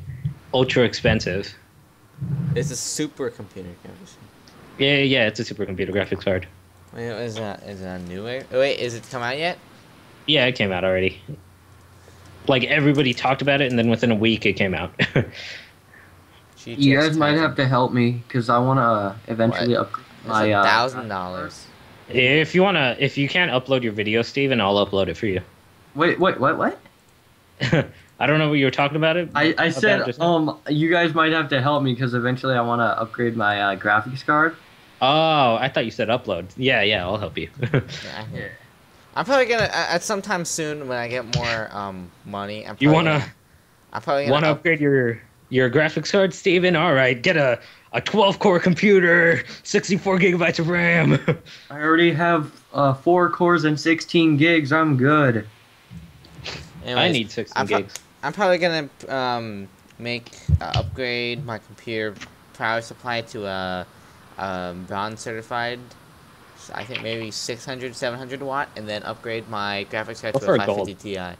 ultra expensive. It's a supercomputer. Yeah, it's a supercomputer graphics card. Wait, is it a new way? Oh, wait, is it come out yet? Yeah, it came out already. Like, everybody talked about it, and then within a week it came out. GTX You guys might Titan. have to help me because I want to eventually upgrade It's my $1,000. If you can't upload your video, Steven, I'll upload it for you. Wait, what? I don't know what you were talking about it. I said just now. you guys might have to help me because eventually I want to upgrade my graphics card. Oh, I thought you said upload. Yeah, I'll help you. Yeah. I'm probably gonna at some time soon when I get more money. I'm You probably wanna gonna upgrade your graphics card, Steven? All right, get a 12-core computer, 64 gigabytes of RAM. I already have 4 cores and 16 gigs. I'm good. Anyways, I need 16 gigs. I'm probably gonna upgrade my computer power supply to a bronze certified. So I think maybe 600, 700 watt, and then upgrade my graphics card Go to for a a gold. 550 Ti.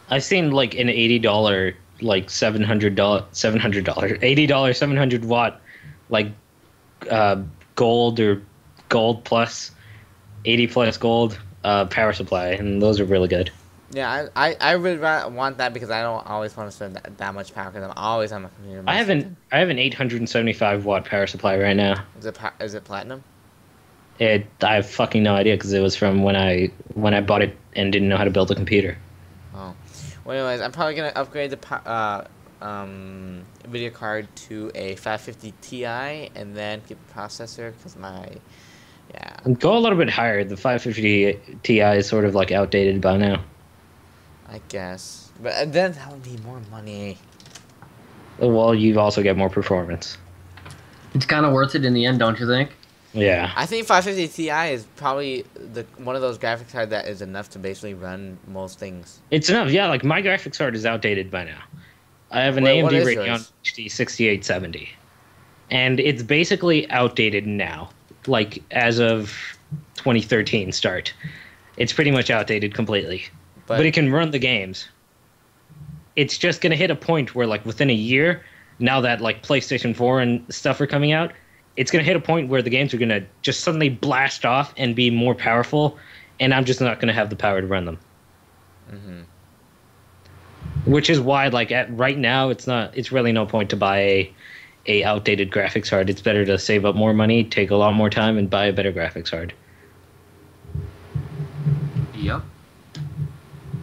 I've seen like an $80, like $700, $80, 700 watt, like gold or gold plus, 80 plus gold power supply, and those are really good. Yeah, I really want that because I don't always want to spend that much power because I'm always on my computer. I have an 875 watt power supply right now. Is it platinum? I have fucking no idea because it was from when I bought it and didn't know how to build a computer. Oh. Well, anyways, I'm probably gonna upgrade the video card to a 550 Ti and then get the processor because Go a little bit higher. The 550 Ti is sort of like outdated by now. I guess. But then that would be more money. Well, you also get more performance. It's kind of worth it in the end, don't you think? Yeah. I think 550 Ti is probably one of those graphics cards that is enough to basically run most things. It's enough. Yeah, like my graphics card is outdated by now. I have an Wait, what AMD is Radeon yours? HD 6870. And it's basically outdated now. Like as of 2013 start. It's pretty much outdated completely. But it can run the games. It's just going to hit a point where like within a year, now that like PlayStation 4 and stuff are coming out, it's going to hit a point where the games are going to just suddenly blast off and be more powerful, and I'm just not going to have the power to run them. Mm-hmm. Which is why, like, right now, it's really no point to buy a outdated graphics card. It's better to save up more money, take a lot more time, and buy a better graphics card. Yep.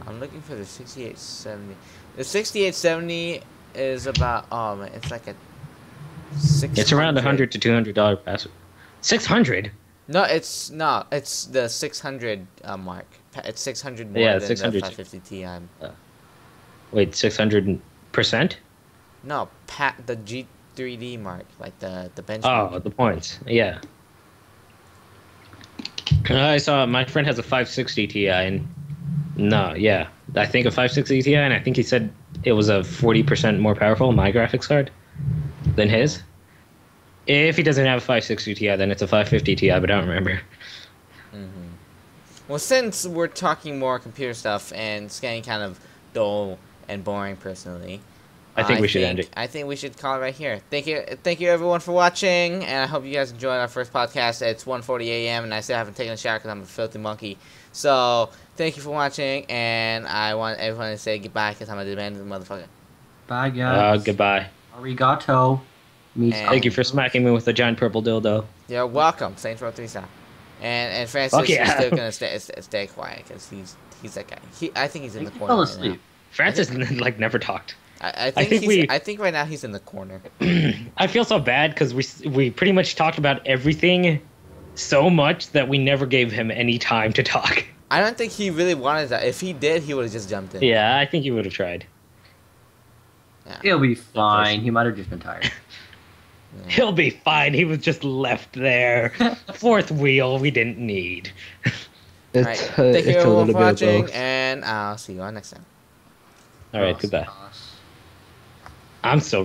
I'm looking for the 6870. The 6870 is about it's like a It's around $100 to $200 pass. 600. No, it's not. It's the 600 mark. It's 600 more Yeah, than 600. the 550 Ti. Wait, 600%? No, the G3D mark, like the benchmark. Oh, the points. Yeah. I saw my friend has a 560 Ti, and I think a 560 Ti, and I think he said it was a 40% more powerful, my graphics card, than his. If he doesn't have a 560 Ti, then it's a 550 Ti, but I don't remember. Well, since we're talking more computer stuff and it's getting kind of dull and boring, personally, I think we should end it. I think we should call it right here. Thank you everyone for watching, and I hope you guys enjoyed our first podcast. It's 1:40 a.m. and I still haven't taken a shower because I'm a filthy monkey. So thank you for watching, and I want everyone to say goodbye because I'm a demanding motherfucker. Bye, guys. Goodbye. Arigato. Thank you for smacking me with a giant purple dildo. You're welcome. Saints Row 3 star. And Francis is still gonna stay quiet because he's that guy. I think he's in the corner. Fell right asleep. now. Francis like never talked. I think right now he's in the corner. I feel so bad because we pretty much talked about everything so much that we never gave him any time to talk. I don't think he really wanted that. If he did, he would have just jumped in. Yeah, I think he would have tried. Yeah. He'll be fine. He might have just been tired. He'll be fine. He was just left there. Fourth wheel we didn't need. All right. Thank you everyone for watching, and I'll see you all next time. All right, goodbye. I'm so